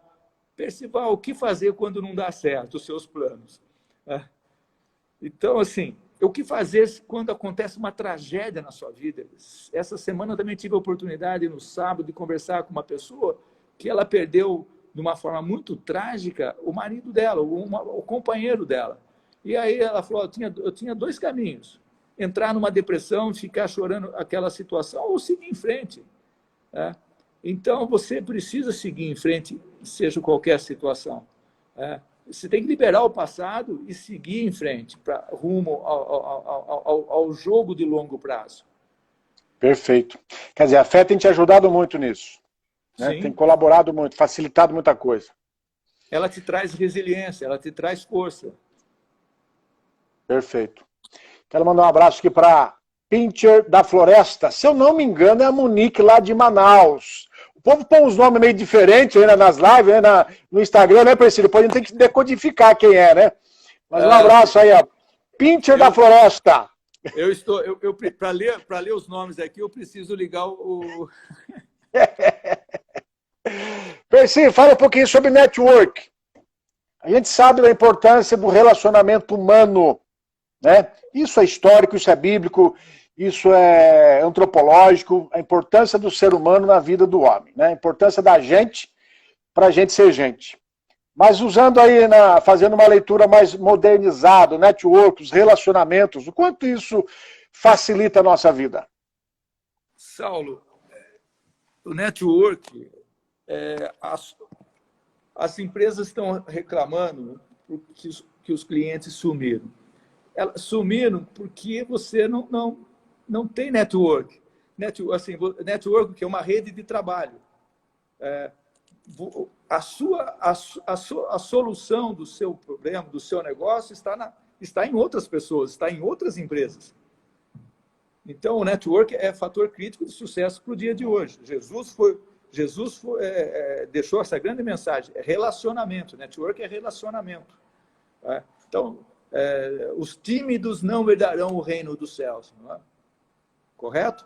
Percival, o que fazer quando não dá certo os seus planos? Então, assim, o que fazer quando acontece uma tragédia na sua vida? Essa semana eu também tive a oportunidade, no sábado, de conversar com uma pessoa que ela perdeu, de uma forma muito trágica, o marido dela, o companheiro dela. E aí ela falou, eu tinha dois caminhos. Entrar numa depressão, ficar chorando aquela situação, ou seguir em frente. Então, você precisa seguir em frente, seja qualquer situação. Você tem que liberar o passado e seguir em frente, rumo ao jogo de longo prazo. Perfeito. Quer dizer, a fé tem te ajudado muito nisso. Né? Tem colaborado muito, facilitado muita coisa. Ela te traz resiliência, ela te traz força. Perfeito. Quero mandar um abraço aqui para Pincher da Floresta. Se eu não me engano, é a Monique lá de Manaus. O povo põe uns nomes meio diferentes aí nas lives, no Instagram, né, Priscila? Depois a gente tem que decodificar quem é, né? Mas um abraço aí, ó. Pincher da Floresta. Para ler os nomes aqui, eu preciso ligar o... Percy, fala um pouquinho sobre network. A gente sabe da importância do relacionamento humano, né? Isso é histórico, isso é bíblico, isso é antropológico, a importância do ser humano na vida do homem, né? A importância da gente para a gente ser gente. Mas usando aí, fazendo uma leitura mais modernizada, network, os relacionamentos, o quanto isso facilita a nossa vida? Saulo, o network, as empresas estão reclamando que os clientes sumiram. Elas sumiram porque você não tem network. Network, que é uma rede de trabalho. A solução do seu problema, do seu negócio, está em outras pessoas, está em outras empresas. Então, o network é fator crítico de sucesso para o dia de hoje. Jesus deixou essa grande mensagem, é relacionamento. Network é relacionamento. Então, os tímidos não herdarão o reino dos céus. Não é? Correto?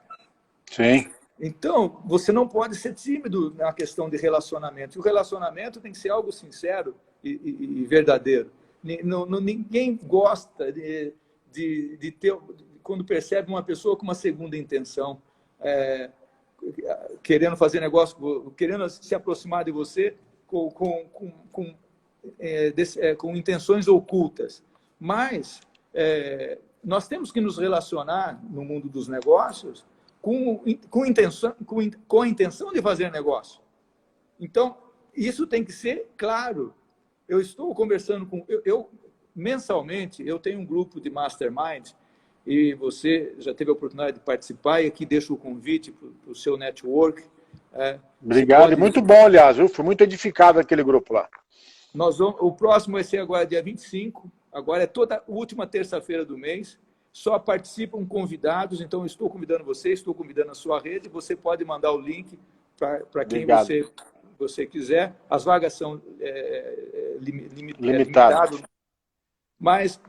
Sim. Então, você não pode ser tímido na questão de relacionamento. E o relacionamento tem que ser algo sincero e verdadeiro. Ninguém gosta de ter, quando percebe uma pessoa com uma segunda intenção, querendo fazer negócio, querendo se aproximar de você com intenções ocultas. Mas nós temos que nos relacionar no mundo dos negócios com a intenção de fazer negócio. Então, isso tem que ser claro. Eu estou conversando com... mensalmente, eu tenho um grupo de mastermind e você já teve a oportunidade de participar e aqui deixo o convite para o seu network. Obrigado, muito bom, aliás, eu fui muito edificado naquele grupo lá. O próximo vai ser agora dia 25, agora é toda última terça-feira do mês. Só participam convidados, então eu estou convidando você, estou convidando a sua rede, você pode mandar o link para quem você quiser. As vagas são limitadas, mas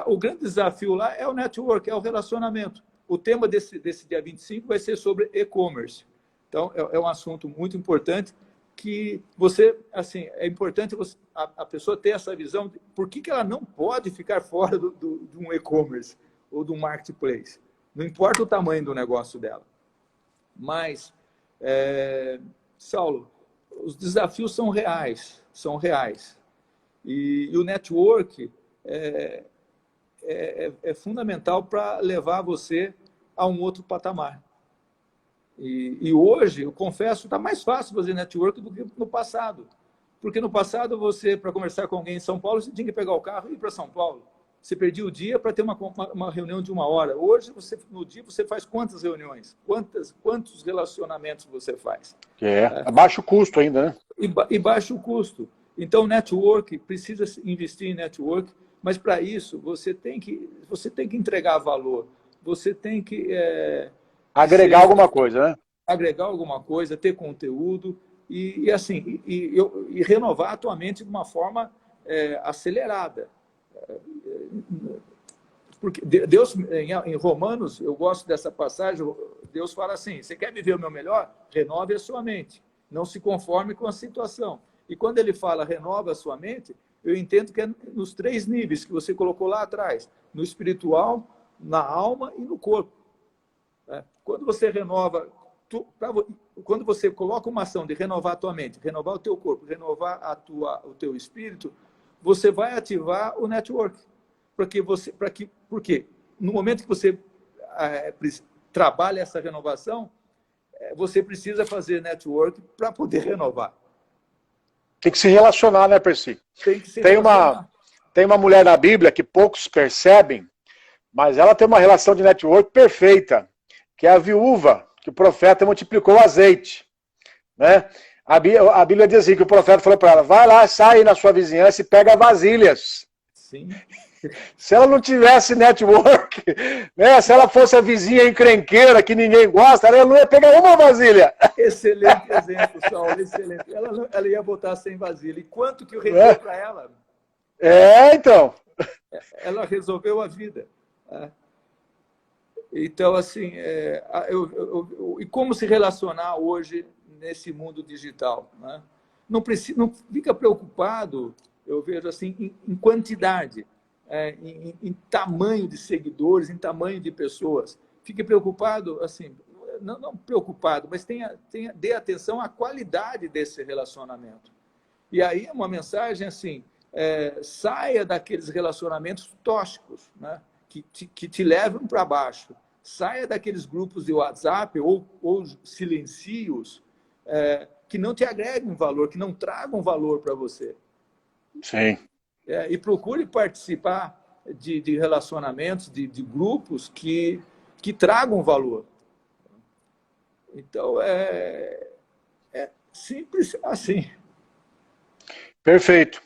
o grande desafio lá é o network, é o relacionamento. O tema desse dia 25 vai ser sobre e-commerce. Então, é um assunto muito importante que você, assim, é importante a pessoa ter essa visão de por que ela não pode ficar fora de um e-commerce ou de um marketplace. Não importa o tamanho do negócio dela. Mas, Saulo, os desafios são reais, são reais. E o network é fundamental para levar você a um outro patamar. E hoje, eu confesso, está mais fácil fazer network do que no passado. Porque no passado, você, para conversar com alguém em São Paulo, você tinha que pegar o carro e ir para São Paulo. Você perdia o dia para ter uma reunião de 1 hora. Hoje, no dia, você faz quantas reuniões? Quantos relacionamentos você faz? Baixo custo ainda, né? E baixo custo. Então, network, precisa investir em network, mas para isso, você tem que entregar valor. Você tem que... agregar alguma coisa, né? Agregar alguma coisa, ter conteúdo e renovar a tua mente de uma forma acelerada. Porque Deus, em Romanos, eu gosto dessa passagem, Deus fala assim, você quer viver o meu melhor? Renove a sua mente. Não se conforme com a situação. E quando ele fala renova a sua mente, eu entendo que é nos 3 níveis que você colocou lá atrás. No espiritual, na alma e no corpo. Quando você renova, quando você coloca uma ação de renovar a tua mente, renovar o teu corpo, renovar o teu espírito, você vai ativar o network. Porque no momento que você trabalha essa renovação, você precisa fazer network para poder renovar. Tem que se relacionar, né, Percy? Tem que se relacionar. Tem uma mulher na Bíblia que poucos percebem, mas ela tem uma relação de network perfeita, que é a viúva, que o profeta multiplicou o azeite. Né? A Bíblia diz assim, que o profeta falou para ela, vai lá, sai na sua vizinhança e pega vasilhas. Sim. Se ela não tivesse network, né? Se ela fosse a vizinha encrenqueira que ninguém gosta, ela não ia pegar uma vasilha. Excelente exemplo, Saulo, excelente. Ela ia botar sem vasilha. E quanto que eu rendeu para ela? Então. Ela resolveu a vida. Então, assim, e como se relacionar hoje nesse mundo digital? Né? Não fica preocupado, eu vejo assim, em quantidade. Em tamanho de seguidores, em tamanho de pessoas. Fique preocupado, assim, não preocupado, mas dê atenção à qualidade desse relacionamento. E aí uma mensagem assim, saia daqueles relacionamentos tóxicos, né, que te levam para baixo. Saia daqueles grupos de WhatsApp ou silencios que não te agregam valor, que não tragam valor para você. Sim. E procure participar de relacionamentos, de grupos que tragam valor. Então, é simples assim. Perfeito.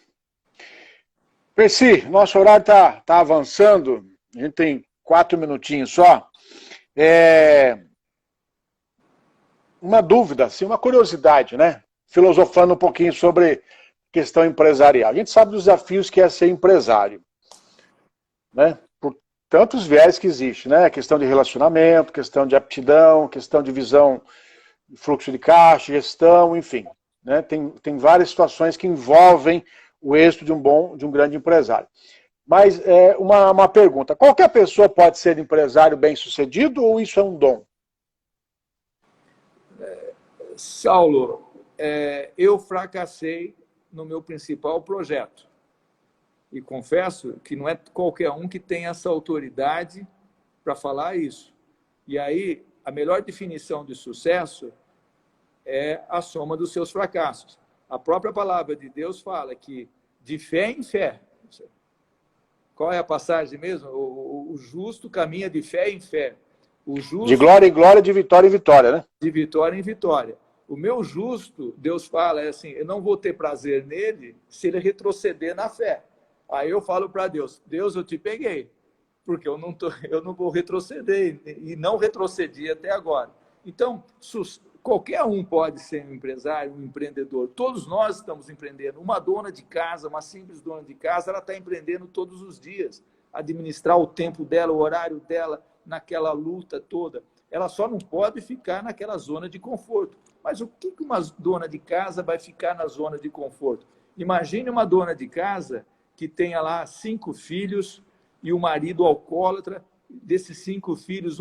Percy, nosso horário está avançando, a gente tem 4 minutinhos só. Uma dúvida, assim, uma curiosidade, né? Filosofando um pouquinho sobre questão empresarial. A gente sabe dos desafios que é ser empresário, né? Por tantos viés que existe, né? Questão de relacionamento, questão de aptidão, questão de visão, fluxo de caixa, gestão, enfim, né? Tem várias situações que envolvem o êxito de um grande empresário. Mas uma pergunta, qualquer pessoa pode ser empresário bem-sucedido ou isso é um dom? Saulo, eu fracassei no meu principal projeto. E confesso que não é qualquer um que tem essa autoridade para falar isso. E aí, a melhor definição de sucesso é a soma dos seus fracassos. A própria palavra de Deus fala que de fé em fé. Qual é a passagem mesmo? O justo caminha de fé em fé. O justo, de glória em glória, de vitória em vitória, né? De vitória em vitória. O meu justo, Deus fala, assim, eu não vou ter prazer nele se ele retroceder na fé. Aí eu falo para Deus, Deus, eu te peguei. porque eu não vou retroceder, e não retrocedi até agora. Então, qualquer um pode ser um empresário, um empreendedor. Todos nós estamos empreendendo. Uma dona de casa, uma simples dona de casa, ela está empreendendo todos os dias. Administrar o tempo dela, o horário dela, naquela luta toda. Ela só não pode ficar naquela zona de conforto. Mas o que uma dona de casa vai ficar na zona de conforto? Imagine uma dona de casa que tenha lá 5 filhos e o marido alcoólatra. Desses 5 filhos,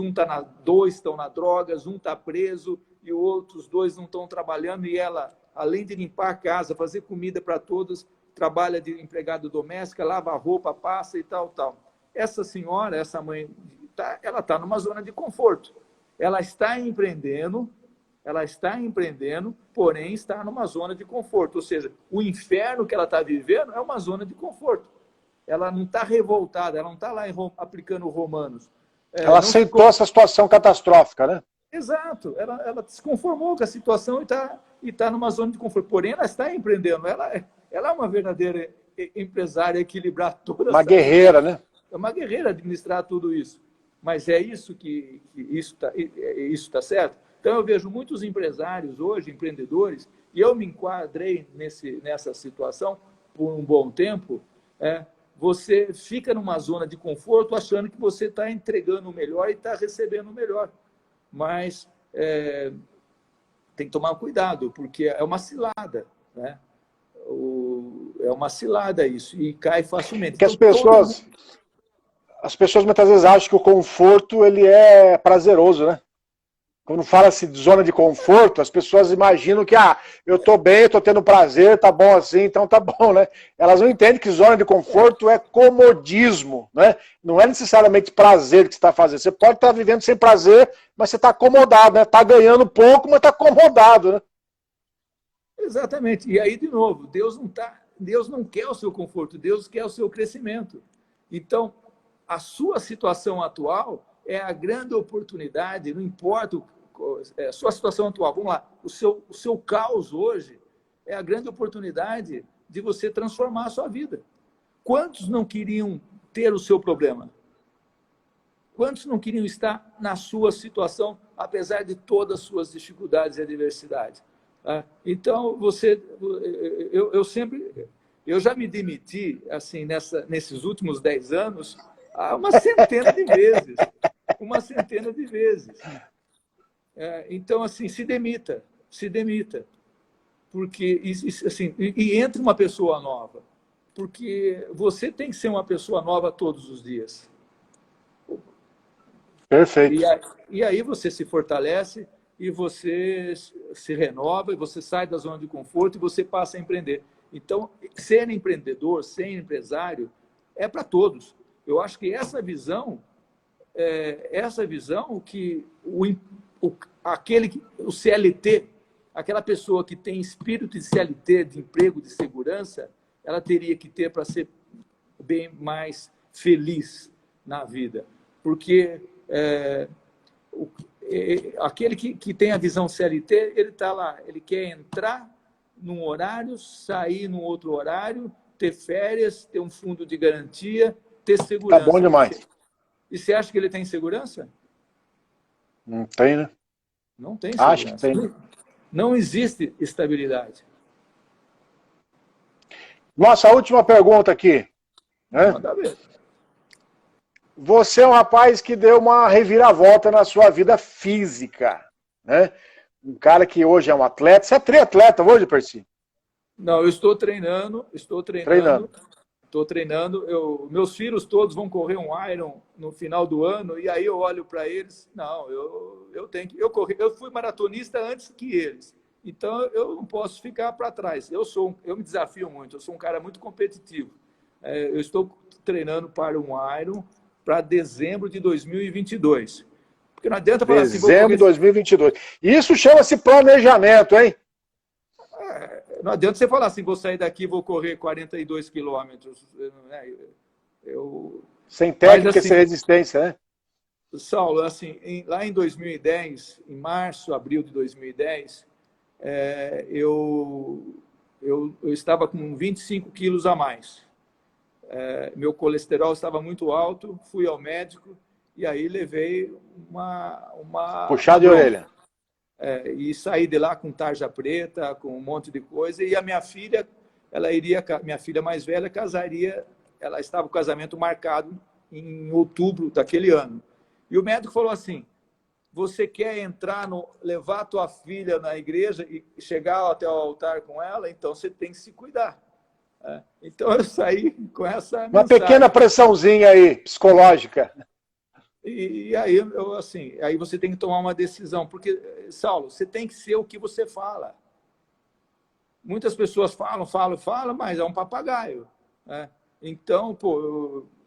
dois estão na drogas, um está preso e os outros 2 não estão trabalhando. E ela, além de limpar a casa, fazer comida para todos, trabalha de empregada doméstica, lava a roupa, passa e tal, tal. Essa senhora, essa mãe, ela está numa zona de conforto. Ela está empreendendo, porém está numa zona de conforto. Ou seja, o inferno que ela está vivendo é uma zona de conforto. Ela não está revoltada, ela não está lá aplicando Romanos. Ela aceitou essa situação catastrófica, né? Exato. Ela se conformou com a situação e tá numa zona de conforto. Porém, ela está empreendendo. Ela é uma verdadeira empresária, equilibrar toda uma guerreira, né? É uma guerreira administrar tudo isso. Mas é isso que isso tá certo? Então, eu vejo muitos empresários hoje, empreendedores, e eu me enquadrei nessa situação por um bom tempo. Você fica numa zona de conforto achando que você está entregando o melhor e está recebendo o melhor. Mas tem que tomar cuidado, porque é uma cilada, né? É uma cilada isso, e cai facilmente. Que então, as pessoas muitas vezes acham que o conforto ele é prazeroso, né? Quando fala-se de zona de conforto, as pessoas imaginam que, eu estou bem, estou tendo prazer, tá bom assim, então tá bom, né? Elas não entendem que zona de conforto é comodismo, né? Não é necessariamente prazer que você está fazendo. Você pode estar vivendo sem prazer, mas você está acomodado, né? Está ganhando pouco, mas está acomodado, né? Exatamente. E aí, de novo, Deus não quer o seu conforto, Deus quer o seu crescimento. Então, a sua situação atual é a grande oportunidade, não importa a sua situação atual, vamos lá, o seu caos hoje é a grande oportunidade de você transformar a sua vida. Quantos não queriam ter o seu problema? Quantos não queriam estar na sua situação, apesar de todas as suas dificuldades e adversidades? Então, eu já me demiti, assim, nesses últimos 10 anos, uma centena de vezes. Então, assim, se demita. Porque, assim, e entre uma pessoa nova. Porque você tem que ser uma pessoa nova todos os dias. Perfeito. E aí você se fortalece, e você se renova, e você sai da zona de conforto, e você passa a empreender. Então, ser empreendedor, ser empresário, é para todos. Eu acho que essa visão que o CLT, aquela pessoa que tem espírito de CLT, de emprego, de segurança, ela teria que ter para ser bem mais feliz na vida. Porque aquele que tem a visão CLT, ele está lá, ele quer entrar num horário, sair num outro horário, ter férias, ter um fundo de garantia, ter segurança. Tá bom demais. E você acha que ele tem segurança? Não tem, né? Não tem segurança. Acho que tem. Não existe estabilidade. Nossa, última pergunta aqui. Né? Manda ver. Você é um rapaz que deu uma reviravolta na sua vida física, né? Um cara que hoje é um atleta. Você é triatleta hoje, Percy? Não, eu estou treinando. Estou treinando. Meus filhos todos vão correr um Iron no final do ano, e aí eu olho para eles, não, eu tenho que... Eu fui maratonista antes que eles, então eu não posso ficar para trás. Eu me desafio muito, eu sou um cara muito competitivo. Eu estou treinando para um Iron para dezembro de 2022. Porque não adianta falar assim... Dezembro de 2022. Isso chama-se planejamento, hein? Não adianta você falar assim, vou sair daqui e vou correr 42 quilômetros. Sem técnica e assim, sem resistência, né? Saulo, assim, lá em 2010, em março, abril de 2010, eu estava com 25 quilos a mais. meu colesterol estava muito alto, fui ao médico e aí levei uma Puxado de orelha. E saí de lá com tarja preta, com um monte de coisa, e a minha filha, minha filha mais velha casaria, ela estava com o casamento marcado em outubro daquele ano. E o médico falou assim: você quer levar a tua filha na igreja e chegar até o altar com ela, então você tem que se cuidar. Então eu saí com essa Uma mensagem. pequena pressãozinha aí, psicológica. E aí, aí você tem que tomar uma decisão, porque, Saulo, você tem que ser o que você fala. Muitas pessoas falam, mas é um papagaio. Né? Então,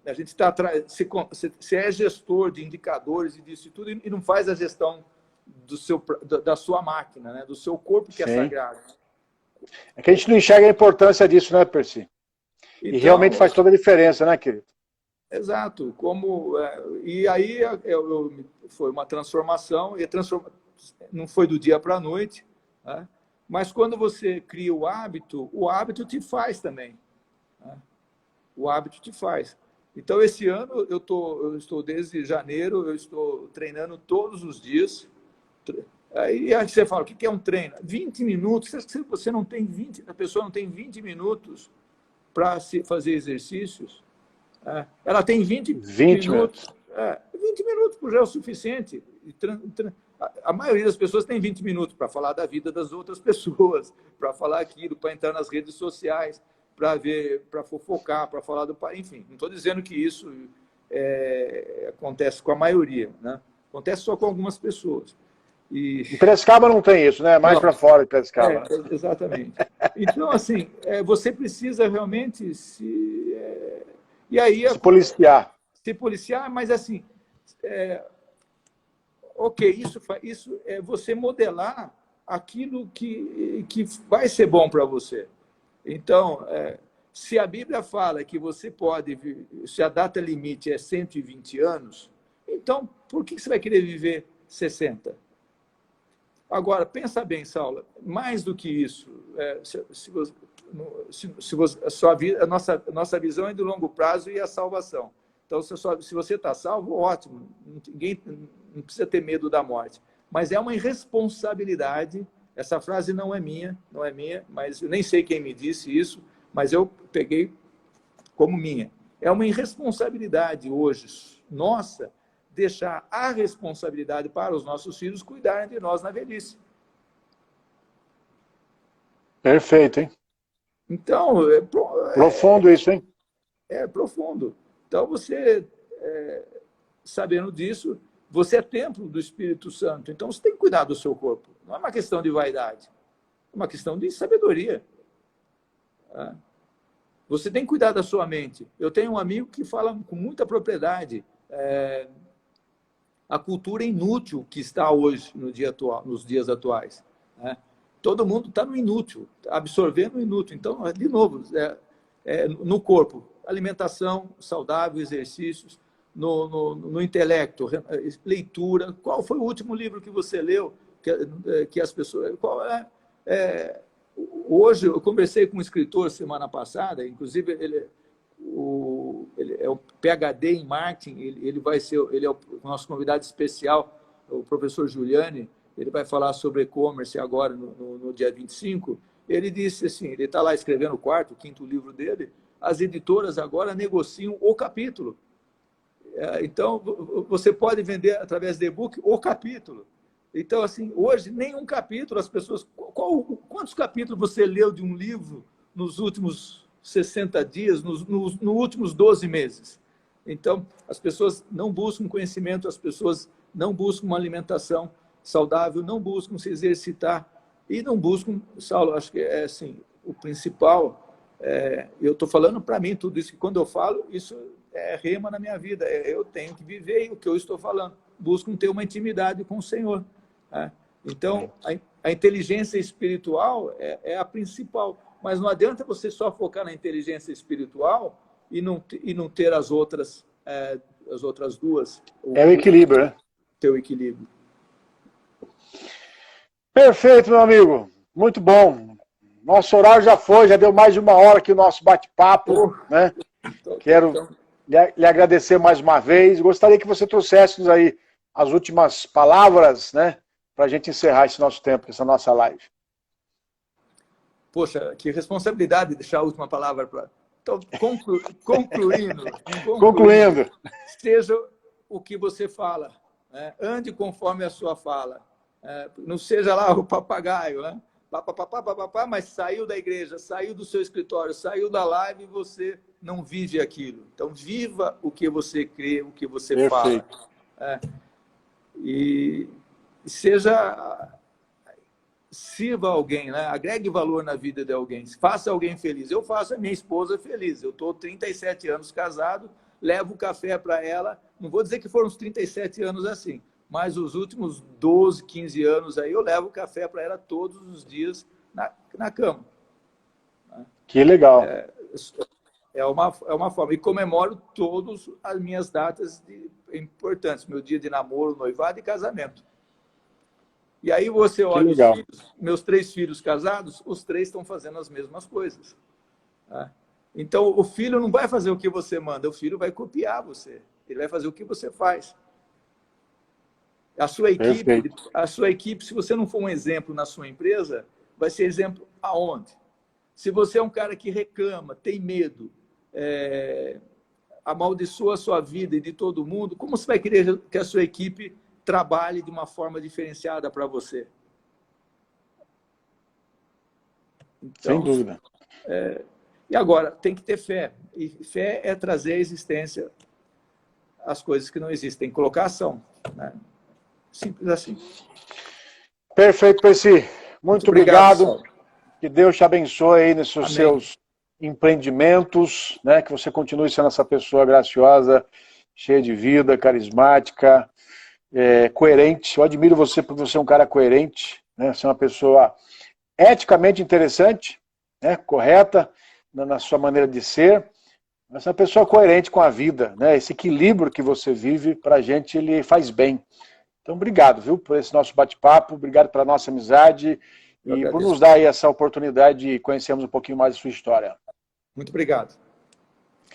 a gente está atrás. Você é gestor de indicadores e disso e tudo, e não faz a gestão da sua máquina, né? Do seu corpo, que é sagrado. É que a gente não enxerga a importância disso, né, Percy? Então, e realmente faz toda a diferença, né, querido? Exato. E aí foi uma transformação, não foi do dia para a noite, né? Mas quando você cria o hábito te faz também. Né? O hábito te faz. Então, esse ano, eu estou desde janeiro, eu estou treinando todos os dias. Aí você fala, o que é um treino? 20 minutos. Você não tem a pessoa não tem 20 minutos para fazer exercícios. Ela tem 20 minutos. 20 minutos já é o suficiente. A maioria das pessoas tem 20 minutos para falar da vida das outras pessoas, para falar aquilo, para entrar nas redes sociais, para fofocar, para falar do pai. Enfim, não estou dizendo que isso acontece com a maioria, né? Acontece só com algumas pessoas. Em Piracicaba não tem isso, né? Mais para fora de Piracicaba. Exatamente. Então, assim, você precisa realmente e aí, se policiar. Se policiar, mas assim, ok, isso é você modelar aquilo que vai ser bom para você. Então, se a Bíblia fala que você pode, se a data limite é 120 anos, então por que você vai querer viver 60? Agora, pensa bem, Saulo, mais do que isso, a nossa visão é de longo prazo e a salvação. Então, se você está salvo, ótimo, ninguém não precisa ter medo da morte. Mas é uma irresponsabilidade, essa frase não é minha, mas eu nem sei quem me disse isso, mas eu peguei como minha. É uma irresponsabilidade hoje, nossa, deixar a responsabilidade para os nossos filhos cuidarem de nós na velhice. Perfeito, hein? Então, profundo isso, hein? É profundo. Então, você, sabendo disso, você é templo do Espírito Santo. Então, você tem que cuidar do seu corpo. Não é uma questão de vaidade. É uma questão de sabedoria. Você tem que cuidar da sua mente. Eu tenho um amigo que fala com muita propriedade a cultura inútil que está hoje, nos dias atuais. Né? Todo mundo está no inútil, absorvendo o inútil. Então, de novo, no corpo, alimentação saudável, exercícios, no intelecto, leitura. Qual foi o último livro que você leu? Que as pessoas... Hoje, eu conversei com um escritor semana passada, inclusive ele é o PhD em marketing, ele é o nosso convidado especial, o professor Giuliani, ele vai falar sobre e-commerce agora no dia 25. Ele disse assim, ele está lá escrevendo o quinto livro dele, as editoras agora negociam o capítulo. Então, você pode vender através de e-book o capítulo. Então, assim, hoje, nenhum capítulo, as pessoas... Quantos capítulos você leu de um livro nos últimos 60 dias, nos últimos 12 meses? Então, as pessoas não buscam conhecimento, as pessoas não buscam uma alimentação saudável, não buscam se exercitar e não buscam... Saulo, acho que é assim, o principal... eu estou falando para mim tudo isso, que quando eu falo, isso é rema na minha vida. Eu tenho que viver o que eu estou falando. Buscam ter uma intimidade com o Senhor. Então, a inteligência espiritual é a principal. Mas não adianta você só focar na inteligência espiritual e não ter as outras duas. É o equilíbrio, né? Ter o equilíbrio. Perfeito, meu amigo. Muito bom. Nosso horário já deu mais de 1 hora aqui o nosso bate-papo, né? Quero lhe agradecer mais uma vez. Gostaria que você trouxesse aí as últimas palavras, né, para a gente encerrar esse nosso tempo, essa nossa live. Poxa, que responsabilidade deixar a última palavra para... Então, concluindo, seja o que você fala, né? Ande conforme a sua fala. Não seja lá o papagaio, né? Mas saiu da igreja, saiu do seu escritório, saiu da live e você não vive aquilo. Então, viva o que você crê, o que você Perfeito. fala. E sirva alguém, né? Agregue valor na vida de alguém. Faça alguém feliz. Eu faço a minha esposa feliz. Eu estou 37 anos casado, levo café para ela. Não vou dizer que foram os 37 anos assim, mas os últimos 12, 15 anos aí eu levo café para ela todos os dias na cama. Que legal. É uma forma. E comemoro todas as minhas datas importantes. Meu dia de namoro, noivado e casamento. E aí você olha os filhos, meus 3 filhos casados, os 3 estão fazendo as mesmas coisas. Tá? Então, o filho não vai fazer o que você manda, o filho vai copiar você. Ele vai fazer o que você faz. A sua equipe, se você não for um exemplo na sua empresa, vai ser exemplo aonde? Se você é um cara que reclama, tem medo, amaldiçoa a sua vida e de todo mundo, como você vai querer que a sua equipe trabalhe de uma forma diferenciada para você? Então, sem dúvida. E agora, tem que ter fé. E fé é trazer à existência as coisas que não existem, colocar ação. Né? Simples assim. Perfeito, Percy. Muito obrigado. Que Deus te abençoe aí nesses seus empreendimentos, né? Que você continue sendo essa pessoa graciosa, cheia de vida, carismática, coerente. Eu admiro você porque você é um cara coerente, né? Você é uma pessoa eticamente interessante, né? Correta na sua maneira de ser, mas é uma pessoa coerente com a vida, né? Esse equilíbrio que você vive, pra gente, ele faz bem. Então, obrigado, viu, por esse nosso bate-papo, obrigado pela nossa amizade e por nos dar aí essa oportunidade de conhecermos um pouquinho mais de sua história. Muito obrigado.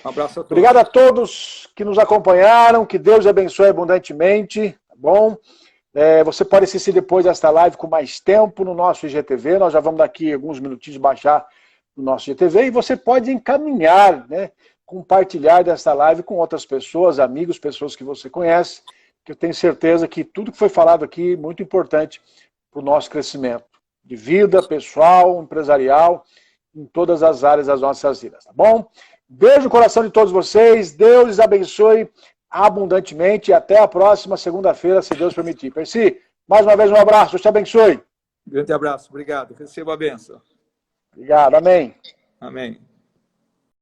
Um abraço a todos. Obrigado a todos que nos acompanharam, que Deus abençoe abundantemente, tá bom? Você pode assistir depois desta live com mais tempo no nosso IGTV, nós já vamos daqui alguns minutinhos baixar no nosso IGTV, e você pode encaminhar, né, compartilhar desta live com outras pessoas, amigos, pessoas que você conhece, que eu tenho certeza que tudo que foi falado aqui é muito importante para o nosso crescimento de vida, pessoal, empresarial, em todas as áreas das nossas vidas, tá bom? Beijo no coração de todos vocês, Deus os abençoe abundantemente e até a próxima segunda-feira, se Deus permitir. Percy, mais uma vez um abraço, Deus te abençoe. Grande abraço, obrigado. Receba a bênção. Obrigado, amém. Amém.